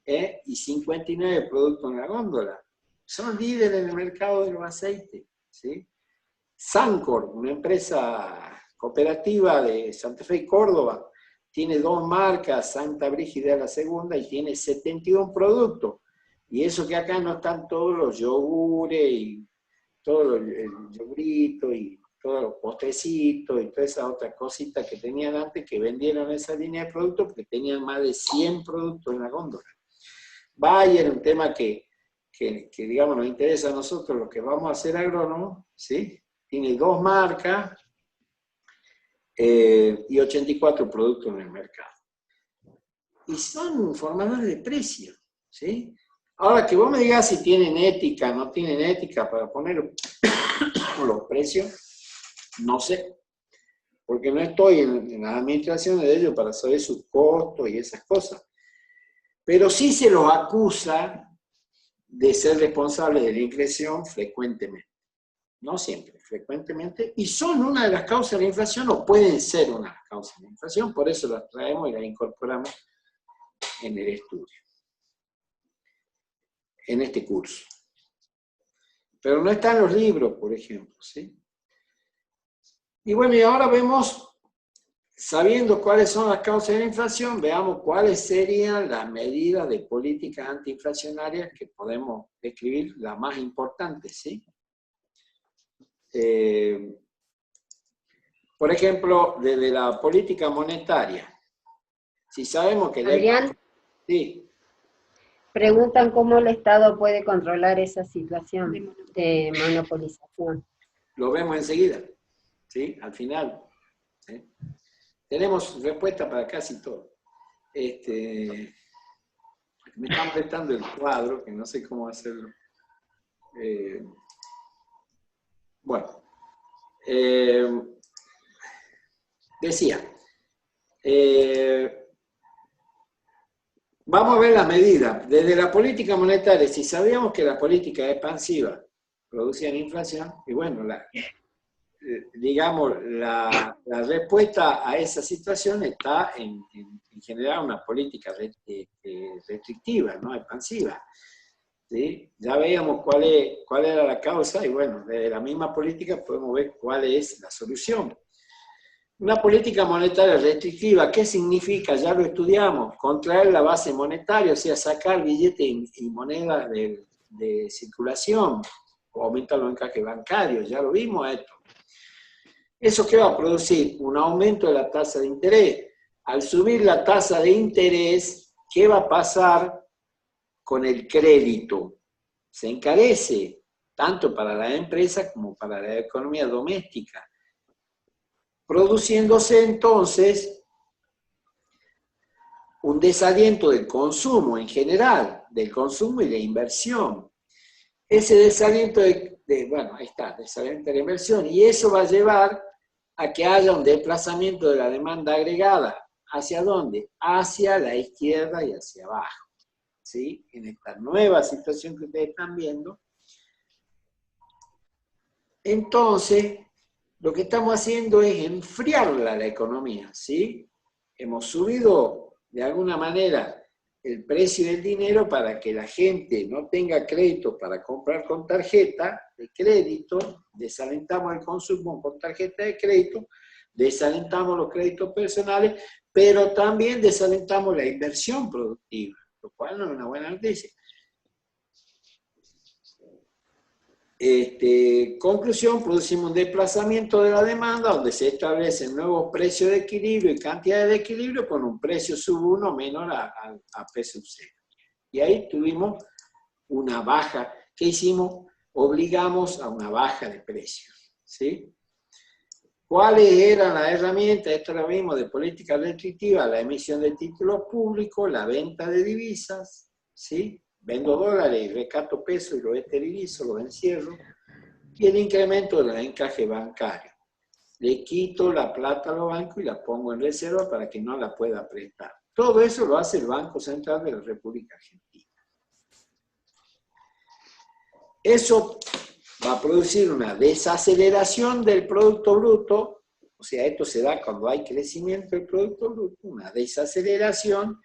y 59 productos en la góndola. Son líderes en el mercado de los aceites. ¿Sí? Sancor, una empresa cooperativa de Santa Fe y Córdoba, tiene 2 marcas, Santa Brígida la segunda, y tiene 71 productos. Y eso que acá no están todos los yogures y todo el yogurito y todos los postrecitos y todas esas otras cositas que tenían antes, que vendieron esa línea de productos porque tenían más de 100 productos en la góndola. Bayer, un tema que digamos nos interesa a nosotros, los que vamos a ser agrónomos, ¿sí? Tiene 2 marcas y 84 productos en el mercado. Y son formadores de precios, ¿sí? Ahora, que vos me digas si tienen ética, no tienen ética para poner los precios, no sé. Porque no estoy en las administraciones de ellos para saber sus costos y esas cosas. Pero sí se los acusa de ser responsables de la inflación frecuentemente. No siempre, frecuentemente. Y son una de las causas de la inflación, o pueden ser una de las causas de la inflación, por eso las traemos y las incorporamos en el estudio, en este curso. Pero no están los libros, por ejemplo, ¿sí? Y bueno, y ahora vemos, sabiendo cuáles son las causas de la inflación, veamos cuáles serían las medidas de políticas antiinflacionarias que podemos describir, las más importantes, ¿sí? Por ejemplo, desde la política monetaria. Si sabemos que... Adrián, sí. preguntan cómo el Estado puede controlar esa situación de monopolización. Lo vemos enseguida, ¿sí? Al final. ¿Sí? Tenemos respuesta para casi todo. Me están prestando el cuadro, que no sé cómo hacerlo. Bueno. Decía, Vamos a ver las medidas. Desde la política monetaria, si sabíamos que la política expansiva producía inflación, y bueno, digamos, la respuesta a esa situación está en generar una política restrictiva, ¿no? Expansiva. ¿Sí? Ya veíamos cuál era la causa y bueno, desde la misma política podemos ver cuál es la solución. Una política monetaria restrictiva, ¿qué significa? Ya lo estudiamos, contraer la base monetaria, o sea, sacar billetes y monedas de circulación, o aumentar los encajes bancarios, ya lo vimos esto. ¿Eso qué va a producir? Un aumento de la tasa de interés. Al subir la tasa de interés, ¿qué va a pasar con el crédito? Se encarece, tanto para la empresa como para la economía doméstica, produciéndose entonces un desaliento del consumo en general, del consumo y de inversión. Ese desaliento bueno, ahí está, desaliento de la inversión, y eso va a llevar a que haya un desplazamiento de la demanda agregada. ¿Hacia dónde? Hacia la izquierda y hacia abajo. ¿Sí? En esta nueva situación que ustedes están viendo. Entonces, lo que estamos haciendo es enfriarla la economía, ¿sí? Hemos subido de alguna manera el precio del dinero para que la gente no tenga crédito para comprar con tarjeta de crédito, desalentamos el consumo con tarjeta de crédito, desalentamos los créditos personales, pero también desalentamos la inversión productiva, lo cual no es una buena noticia. Conclusión, producimos un desplazamiento de la demanda donde se establecen nuevos precios de equilibrio y cantidades de equilibrio con un precio sub 1 menor a P sub 0. Y ahí tuvimos una baja. ¿Qué hicimos? Obligamos a una baja de precios. ¿Sí? ¿Cuáles eran las herramientas? Esto lo vimos de política restrictiva, la emisión de títulos públicos, la venta de divisas, ¿sí? Vendo dólares y rescato pesos y los esterilizo, los encierro, y el incremento de los encajes bancarios. Le quito la plata a los bancos y la pongo en reserva para que no la pueda prestar. Todo eso lo hace el Banco Central de la República Argentina. Eso va a producir una desaceleración del Producto Bruto, o sea, esto se da cuando hay crecimiento del Producto Bruto, una desaceleración,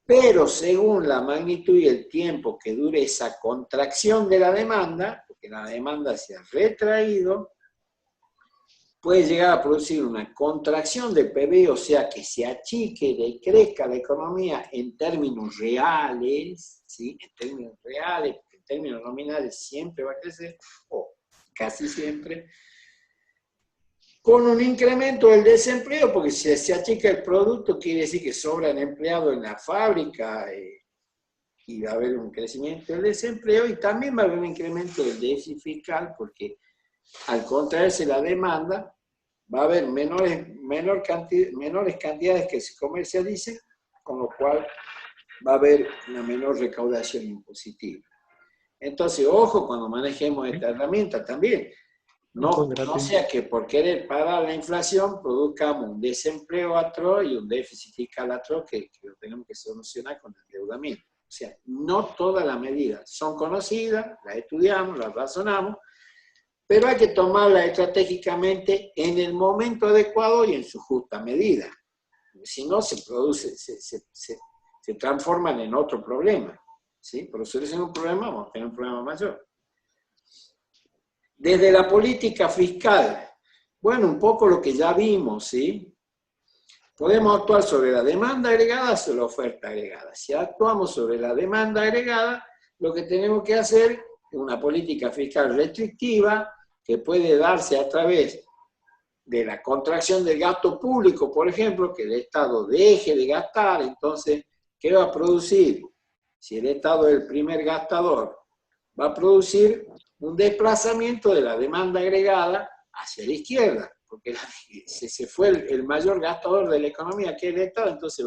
pero según la magnitud y el tiempo que dure esa contracción de la demanda, porque la demanda se ha retraído, puede llegar a producir una contracción del PBI, o sea, que se achique, decrezca la economía en términos reales, ¿sí? En términos reales, en términos nominales siempre va a crecer, o casi siempre, con un incremento del desempleo, porque si se achica el producto, quiere decir que sobran empleados en la fábrica, y va a haber un crecimiento del desempleo, y también va a haber un incremento del déficit fiscal, porque al contraerse la demanda, va a haber menores cantidades que se comercialicen, con lo cual va a haber una menor recaudación impositiva. Entonces, ojo cuando manejemos esta herramienta también. No sea que por querer parar la inflación produzcamos un desempleo atroz y un déficit fiscal atroz que lo tenemos que solucionar con el endeudamiento. O sea, no todas las medidas son conocidas, las estudiamos, las razonamos, pero hay que tomarlas estratégicamente en el momento adecuado y en su justa medida. Si no, se transforman en otro problema. ¿Sí? Por solucionar un problema, vamos a tener un problema mayor. Desde la política fiscal, bueno, un poco lo que ya vimos, ¿sí? Podemos actuar sobre la demanda agregada o sobre la oferta agregada. Si actuamos sobre la demanda agregada, lo que tenemos que hacer es una política fiscal restrictiva que puede darse a través de la contracción del gasto público, por ejemplo, que el Estado deje de gastar. Entonces, ¿qué va a producir? Si el Estado es el primer gastador, va a producir un desplazamiento de la demanda agregada hacia la izquierda, porque se fue el mayor gastador de la economía, que es el Estado, entonces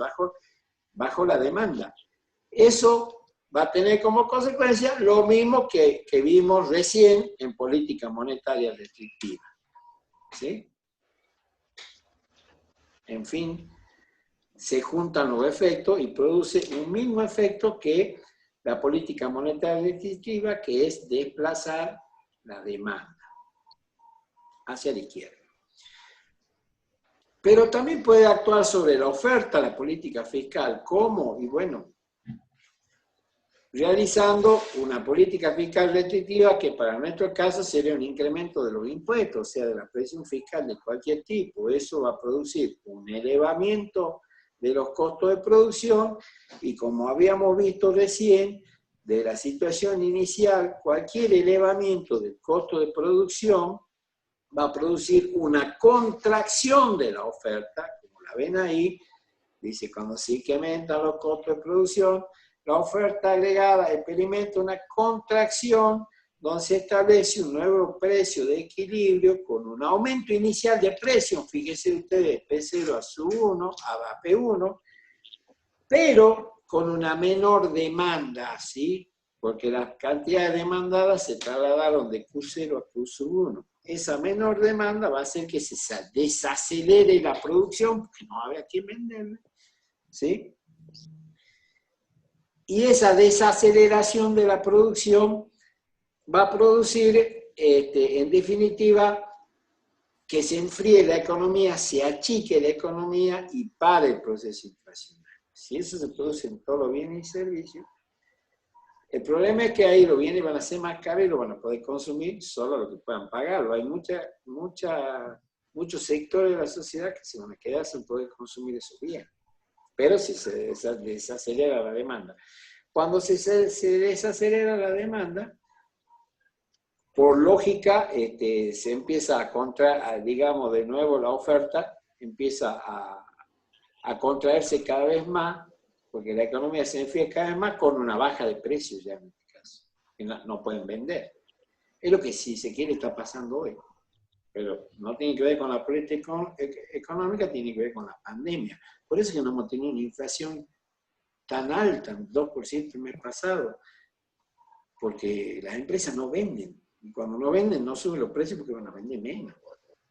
bajó la demanda. Eso va a tener como consecuencia lo mismo que vimos recién en política monetaria restrictiva. ¿Sí? En fin, se juntan los efectos y produce un mismo efecto que la política monetaria restrictiva, que es desplazar la demanda hacia la izquierda. Pero también puede actuar sobre la oferta, la política fiscal. ¿Cómo? Y bueno, realizando una política fiscal restrictiva que para nuestro caso sería un incremento de los impuestos, o sea, de la presión fiscal de cualquier tipo. Eso va a producir un elevamiento de los costos de producción y, como habíamos visto recién, de la situación inicial, cualquier elevamiento del costo de producción va a producir una contracción de la oferta, como la ven ahí, dice, cuando se incrementan los costos de producción, la oferta agregada experimenta una contracción donde se establece un nuevo precio de equilibrio con un aumento inicial de precio, fíjense ustedes, P0 a sub 1, a P1, pero con una menor demanda, ¿sí? Porque las cantidades demandadas se trasladaron de Q0 a Q sub 1. Esa menor demanda va a hacer que se desacelere la producción, porque no había quien venderla, ¿sí? Y esa desaceleración de la producción va a producir, en definitiva, que se enfríe la economía, se achique la economía y pare el proceso inflacionario. Si eso se produce en todos los bienes y servicios, el problema es que ahí los bienes van a ser más caros y lo van a poder consumir solo lo que puedan pagarlo. Hay muchos sectores de la sociedad que se van a quedar sin poder consumir esos bienes. Pero si se desacelera la demanda. Cuando se desacelera la demanda, por lógica, se empieza a digamos, de nuevo la oferta empieza a contraerse cada vez más, porque la economía se enfría cada vez más con una baja de precios ya en este caso, que no pueden vender. Es lo que, si se quiere, está pasando hoy. Pero no tiene que ver con la política económica, tiene que ver con la pandemia. Por eso es que no hemos tenido una inflación tan alta, 2% el mes pasado, porque las empresas no venden. Y cuando no venden, no suben los precios porque van a vender menos.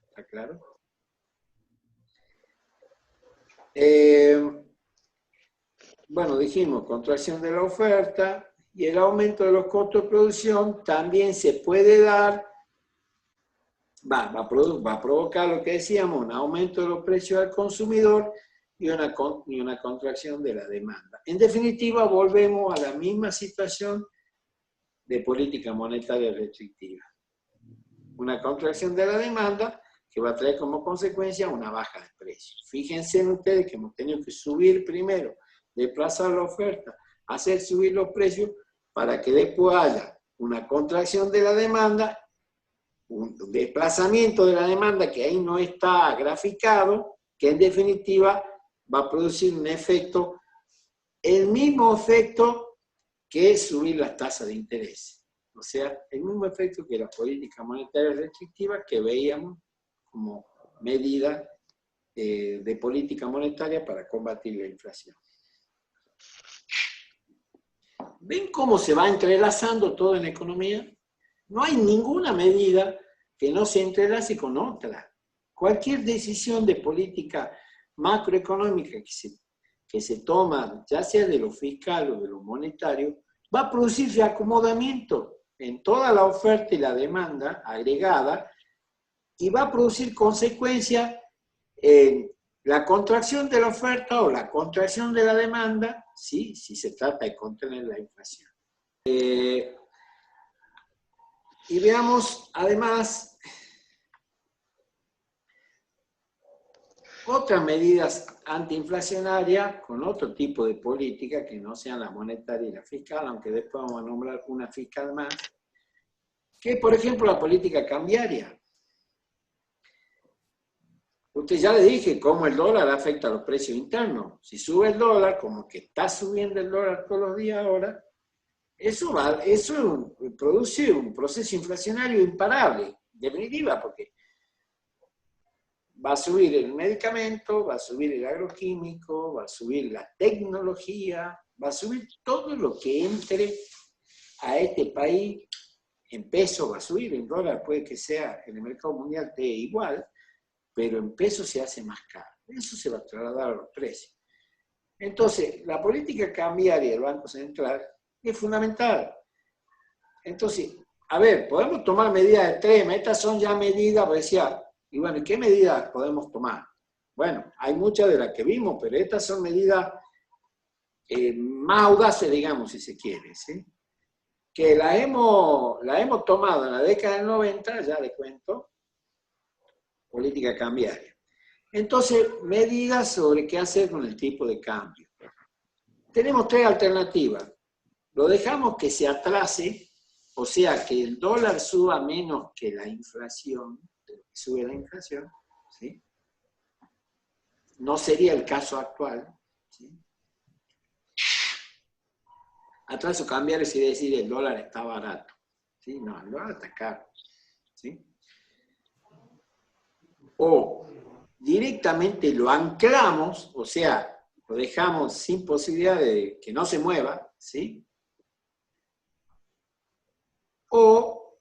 ¿Está claro? Bueno, dijimos, contracción de la oferta y el aumento de los costos de producción también se puede dar, va a provocar lo que decíamos, un aumento de los precios al consumidor y una contracción de la demanda. En definitiva, volvemos a la misma situación de política monetaria restrictiva. Una contracción de la demanda que va a traer como consecuencia una baja de precios. Fíjense en ustedes que hemos tenido que subir primero, desplazar la oferta, hacer subir los precios para que después haya una contracción de la demanda, un desplazamiento de la demanda que ahí no está graficado, que en definitiva va a producir un efecto, el mismo efecto que subir las tasas de interés. O sea, el mismo efecto que la política monetaria restrictiva que veíamos como medida de política monetaria para combatir la inflación. ¿Ven cómo se va entrelazando todo en la economía? No hay ninguna medida que no se entrelace con otra. Cualquier decisión de política macroeconómica que se toma, ya sea de lo fiscal o de lo monetario, va a producirse acomodamiento en toda la oferta y la demanda agregada y va a producir consecuencias en la contracción de la oferta o la contracción de la demanda, ¿sí? Si se trata de contener la inflación. Y veamos además otras medidas antiinflacionarias con otro tipo de política que no sean la monetaria y la fiscal, aunque después vamos a nombrar una fiscal más, que es, por ejemplo, la política cambiaria. Usted ya le dije cómo el dólar afecta a los precios internos. Si sube el dólar, como que está subiendo el dólar todos los días ahora, eso produce un proceso inflacionario imparable, en definitiva, porque va a subir el medicamento, va a subir el agroquímico, va a subir la tecnología, va a subir todo lo que entre a este país en peso, va a subir, en dólar puede que sea en el mercado mundial esté igual, pero en peso se hace más caro. Eso se va a trasladar a los precios. Entonces, la política cambiaria del Banco Central es fundamental. Entonces, a ver, podemos tomar medidas extremas, estas son ya medidas, pues decía, y bueno, ¿qué medidas podemos tomar? Bueno, hay muchas de las que vimos, pero estas son medidas más audaces, digamos, si se quiere, ¿sí? Que la hemos tomado en la década del 90, ya le cuento, política cambiaria. Entonces, medidas sobre qué hacer con el tipo de cambio. Tenemos tres alternativas. Lo dejamos que se atrase, o sea, que el dólar suba menos que la inflación, sube la inflación, ¿sí? No sería el caso actual, ¿sí? Atraso cambiario quiere decir el dólar está barato, ¿sí? No, el dólar está caro, ¿sí? O directamente lo anclamos, o sea, lo dejamos sin posibilidad de que no se mueva, ¿sí? O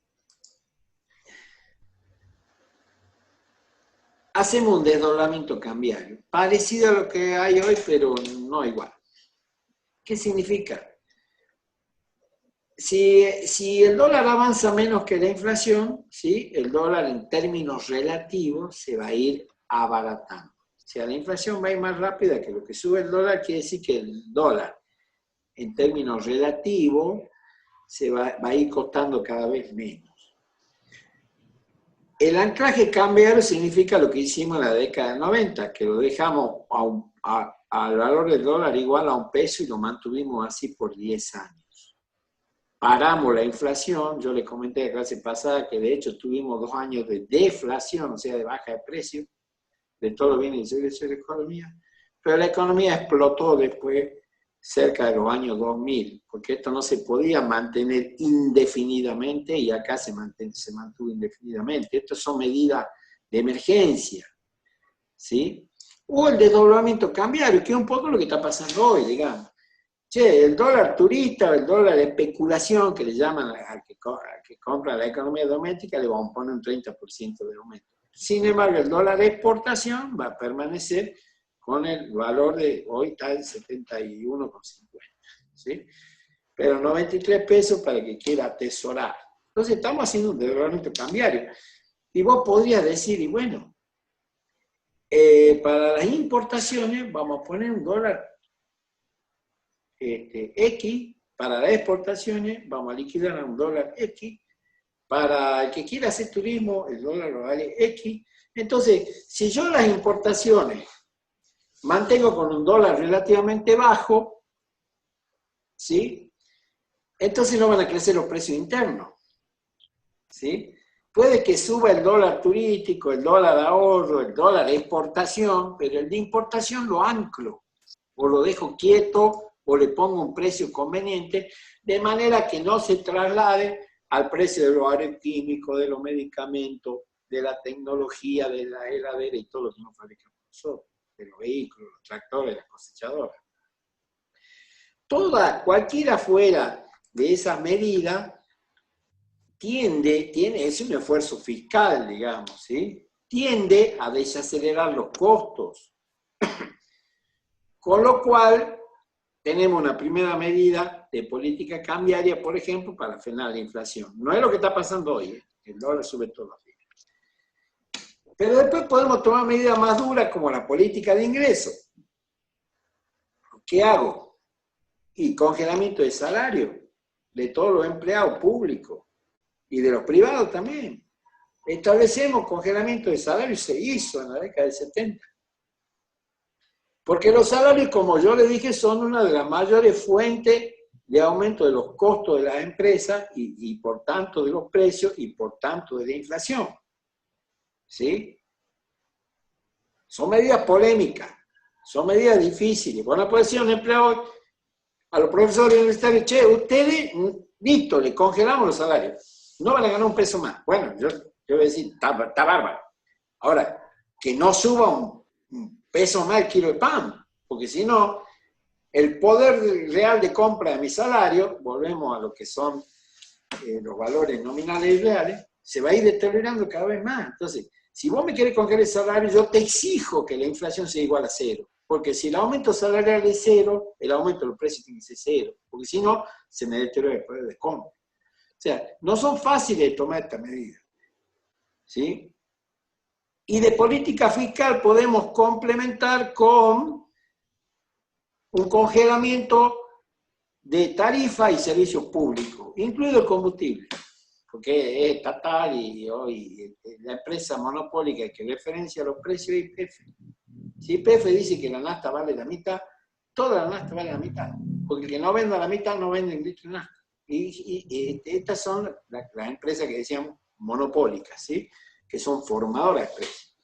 hacemos un desdoblamiento cambiario, parecido a lo que hay hoy, pero no igual. ¿Qué significa? Si el dólar avanza menos que la inflación, ¿sí? El dólar en términos relativos se va a ir abaratando. O sea, la inflación va a ir más rápida que lo que sube el dólar, quiere decir que el dólar en términos relativos se va a ir costando cada vez menos. El anclaje cambiario significa lo que hicimos en la década del 90, que lo dejamos al valor del dólar igual a $1 y lo mantuvimos así por 10 años. Paramos la inflación, yo les comenté en la clase pasada que de hecho tuvimos 2 años de deflación, o sea, de baja de precio, de todo los bienes y servicios de la economía, pero la economía explotó después, cerca de los años 2000, porque esto no se podía mantener indefinidamente y acá se mantuvo indefinidamente. Estas son medidas de emergencia, ¿sí? O el desdoblamiento cambiario, que es un poco lo que está pasando hoy, digamos. Che, el dólar turista o el dólar de especulación, que le llaman al que compra la economía doméstica, le vamos a poner un 30% de aumento. Sin embargo, el dólar de exportación va a permanecer con el valor de hoy está en 71,50, ¿sí? Pero 93 pesos para el que quiera atesorar. Entonces estamos haciendo un desdoblamiento cambiario. Y vos podrías decir, y bueno, para las importaciones vamos a poner un dólar X, para las exportaciones vamos a liquidar a un dólar X, para el que quiera hacer turismo el dólar lo vale X. Entonces, si yo las importaciones mantengo con un dólar relativamente bajo, ¿sí? Entonces no van a crecer los precios internos, ¿sí? Puede que suba el dólar turístico, el dólar de ahorro, el dólar de exportación, pero el de importación lo anclo, o lo dejo quieto, o le pongo un precio conveniente, de manera que no se traslade al precio de los agroquímicos, de los medicamentos, de la tecnología, de la heladera y todo lo que nos fabricamos nosotros, de los vehículos, los tractores, las cosechadoras. Cualquiera fuera de esas medidas es un esfuerzo fiscal, digamos, ¿sí? Tiende a desacelerar los costos. Con lo cual, tenemos una primera medida de política cambiaria, por ejemplo, para frenar la inflación. No es lo que está pasando hoy, ¿eh? El dólar sube todos los días. Pero después podemos tomar medidas más duras como la política de ingresos. ¿Qué hago? Y congelamiento de salario de todos los empleados públicos y de los privados también. Establecemos congelamiento de salario, se hizo en la década del 70. Porque los salarios, como yo le dije, son una de las mayores fuentes de aumento de los costos de las empresas y por tanto de los precios y por tanto de la inflación. ¿Sí? Son medidas polémicas, son medidas difíciles. Bueno, puede ser un empleado a los profesores universitarios, che, ustedes, listo, le congelamos los salarios, no van a ganar un peso más. Bueno, yo voy a decir, está bárbaro. Ahora, que no suba un peso más el kilo de pan, porque si no, el poder real de compra de mi salario, volvemos a lo que son los valores nominales y reales, se va a ir deteriorando cada vez más. Entonces, si vos me querés congelar el salario, yo te exijo que la inflación sea igual a 0. Porque si el aumento salarial es cero, el aumento de los precios tiene que ser cero, porque si no, se me deteriora el poder de compra. O sea, no son fáciles de tomar esta medida, ¿sí? Y de política fiscal podemos complementar con un congelamiento de tarifa y servicios públicos, incluido el combustible, porque es estatal y hoy la empresa monopólica que referencia los precios es YPF. Si YPF dice que la nafta vale la mitad, toda la nafta vale la mitad, porque el que no venda la mitad no vende un litro de nafta. Y estas son las empresas que decíamos monopólicas, ¿sí? Que son formadoras de precios.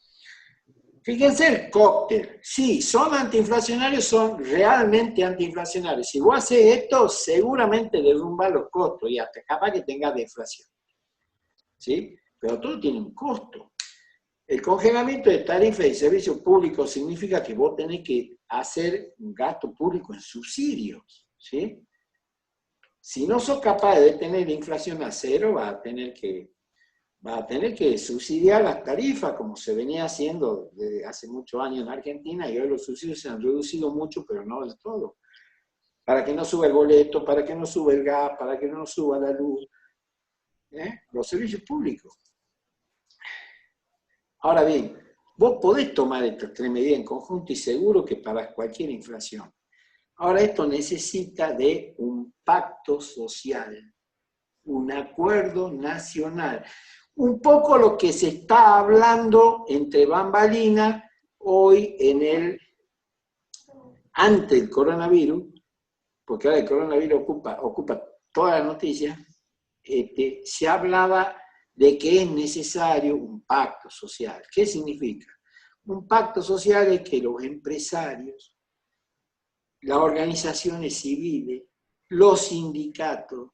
Fíjense el cóctel. Sí, son antiinflacionarios, son realmente antiinflacionarios. Si vos haces esto, seguramente derrumba los costos y hasta capaz que tenga deflación. ¿Sí? Pero todo tiene un costo. El congelamiento de tarifas y servicios públicos significa que vos tenés que hacer un gasto público en subsidios. ¿Sí? Si no sos capaz de detener la inflación a cero, va a tener que subsidiar las tarifas, como se venía haciendo desde hace muchos años en Argentina, y hoy los subsidios se han reducido mucho, pero no del todo. Para que no suba el boleto, para que no suba el gas, para que no suba la luz. Los servicios públicos. Ahora bien, vos podés tomar estas tres medidas en conjunto y seguro que para cualquier inflación. Ahora esto necesita de un pacto social, un acuerdo nacional. Un poco lo que se está hablando entre bambalinas hoy antes del coronavirus, porque ahora el coronavirus ocupa toda la noticia, se hablaba de que es necesario un pacto social. ¿Qué significa? Un pacto social es que los empresarios, las organizaciones civiles, los sindicatos,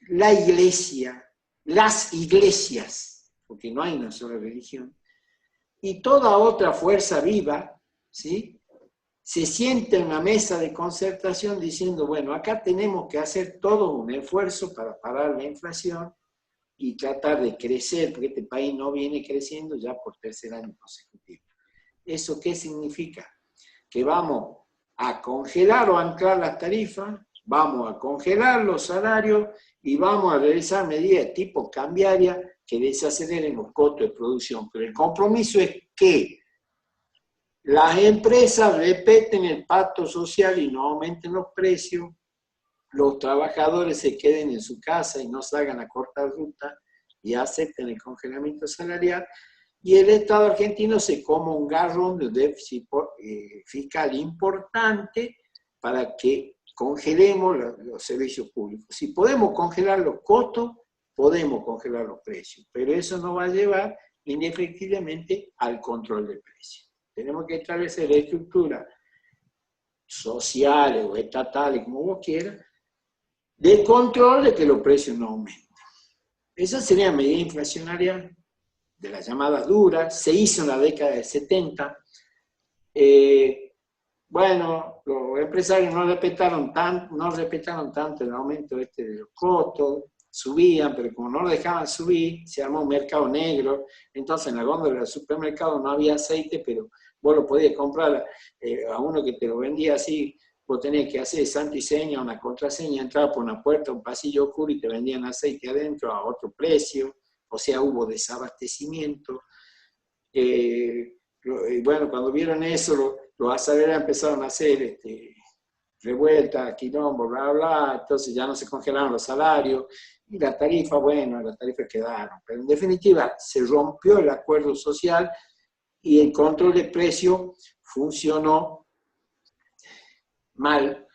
la iglesia, las iglesias, porque no hay una sola religión, y toda otra fuerza viva, ¿sí? Se sienta en una mesa de concertación diciendo, bueno, acá tenemos que hacer todo un esfuerzo para parar la inflación y tratar de crecer, porque este país no viene creciendo ya por tercer año consecutivo. ¿Eso qué significa? Que vamos a congelar o anclar las tarifas, vamos a congelar los salarios y vamos a realizar medidas de tipo cambiaria que desaceleren los costos de producción. Pero el compromiso es que las empresas respeten el pacto social y no aumenten los precios, los trabajadores se queden en su casa y no salgan a cortar ruta y acepten el congelamiento salarial, y el Estado argentino se coma un garrón de déficit fiscal importante para que congelemos los servicios públicos. Si podemos congelar los costos, podemos congelar los precios, pero eso nos va a llevar indefectiblemente al control de precios. Tenemos que establecer estructuras sociales o estatales, como vos quieras, de control de que los precios no aumenten. Esa sería medida inflacionaria de las llamadas duras, se hizo en la década del 70. Bueno, los empresarios no respetaron tanto el aumento de los costos, subían, pero como no lo dejaban subir, se armó un mercado negro. Entonces en la góndola del supermercado no había aceite, pero vos lo podías comprar a uno que te lo vendía así. Vos tenías que hacer santo y seña, una contraseña, entrar por una puerta, un pasillo oscuro y te vendían aceite adentro a otro precio. O sea, hubo desabastecimiento. Bueno, cuando vieron eso, los azareros empezaron a hacer revueltas, quilombo, bla, bla, entonces ya no se congelaron los salarios, y las tarifas, bueno, las tarifas quedaron. Pero en definitiva, se rompió el acuerdo social y el control de precios funcionó mal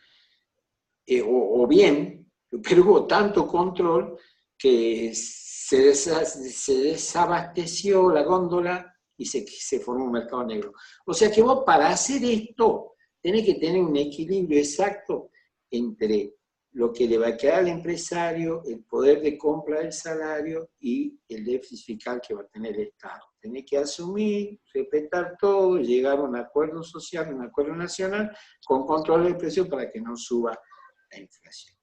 o bien, pero hubo tanto control que se desabasteció la góndola y se formó un mercado negro. O sea que vos para hacer esto tenés que tener un equilibrio exacto entre lo que le va a quedar al empresario, el poder de compra del salario y el déficit fiscal que va a tener el Estado. Tenés que asumir, respetar todo, llegar a un acuerdo social, un acuerdo nacional, con control de precios para que no suba la inflación.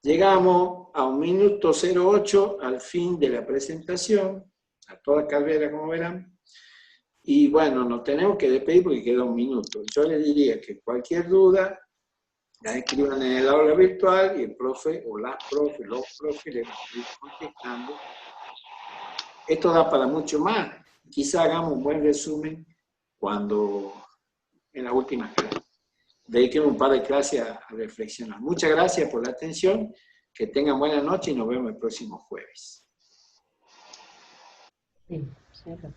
Llegamos a 1 minuto 08 al fin de la presentación, a toda carrera, como verán. Y bueno, nos tenemos que despedir porque queda un minuto. Yo le diría que cualquier duda la escriban en el aula virtual y el profe o las profes, los profes le van a ir contestando. Esto da para mucho más. Quizá hagamos un buen resumen en la última clase. Dediquemos un par de clases a reflexionar. Muchas gracias por la atención. Que tengan buena noche y nos vemos el próximo jueves. Sí, cierto.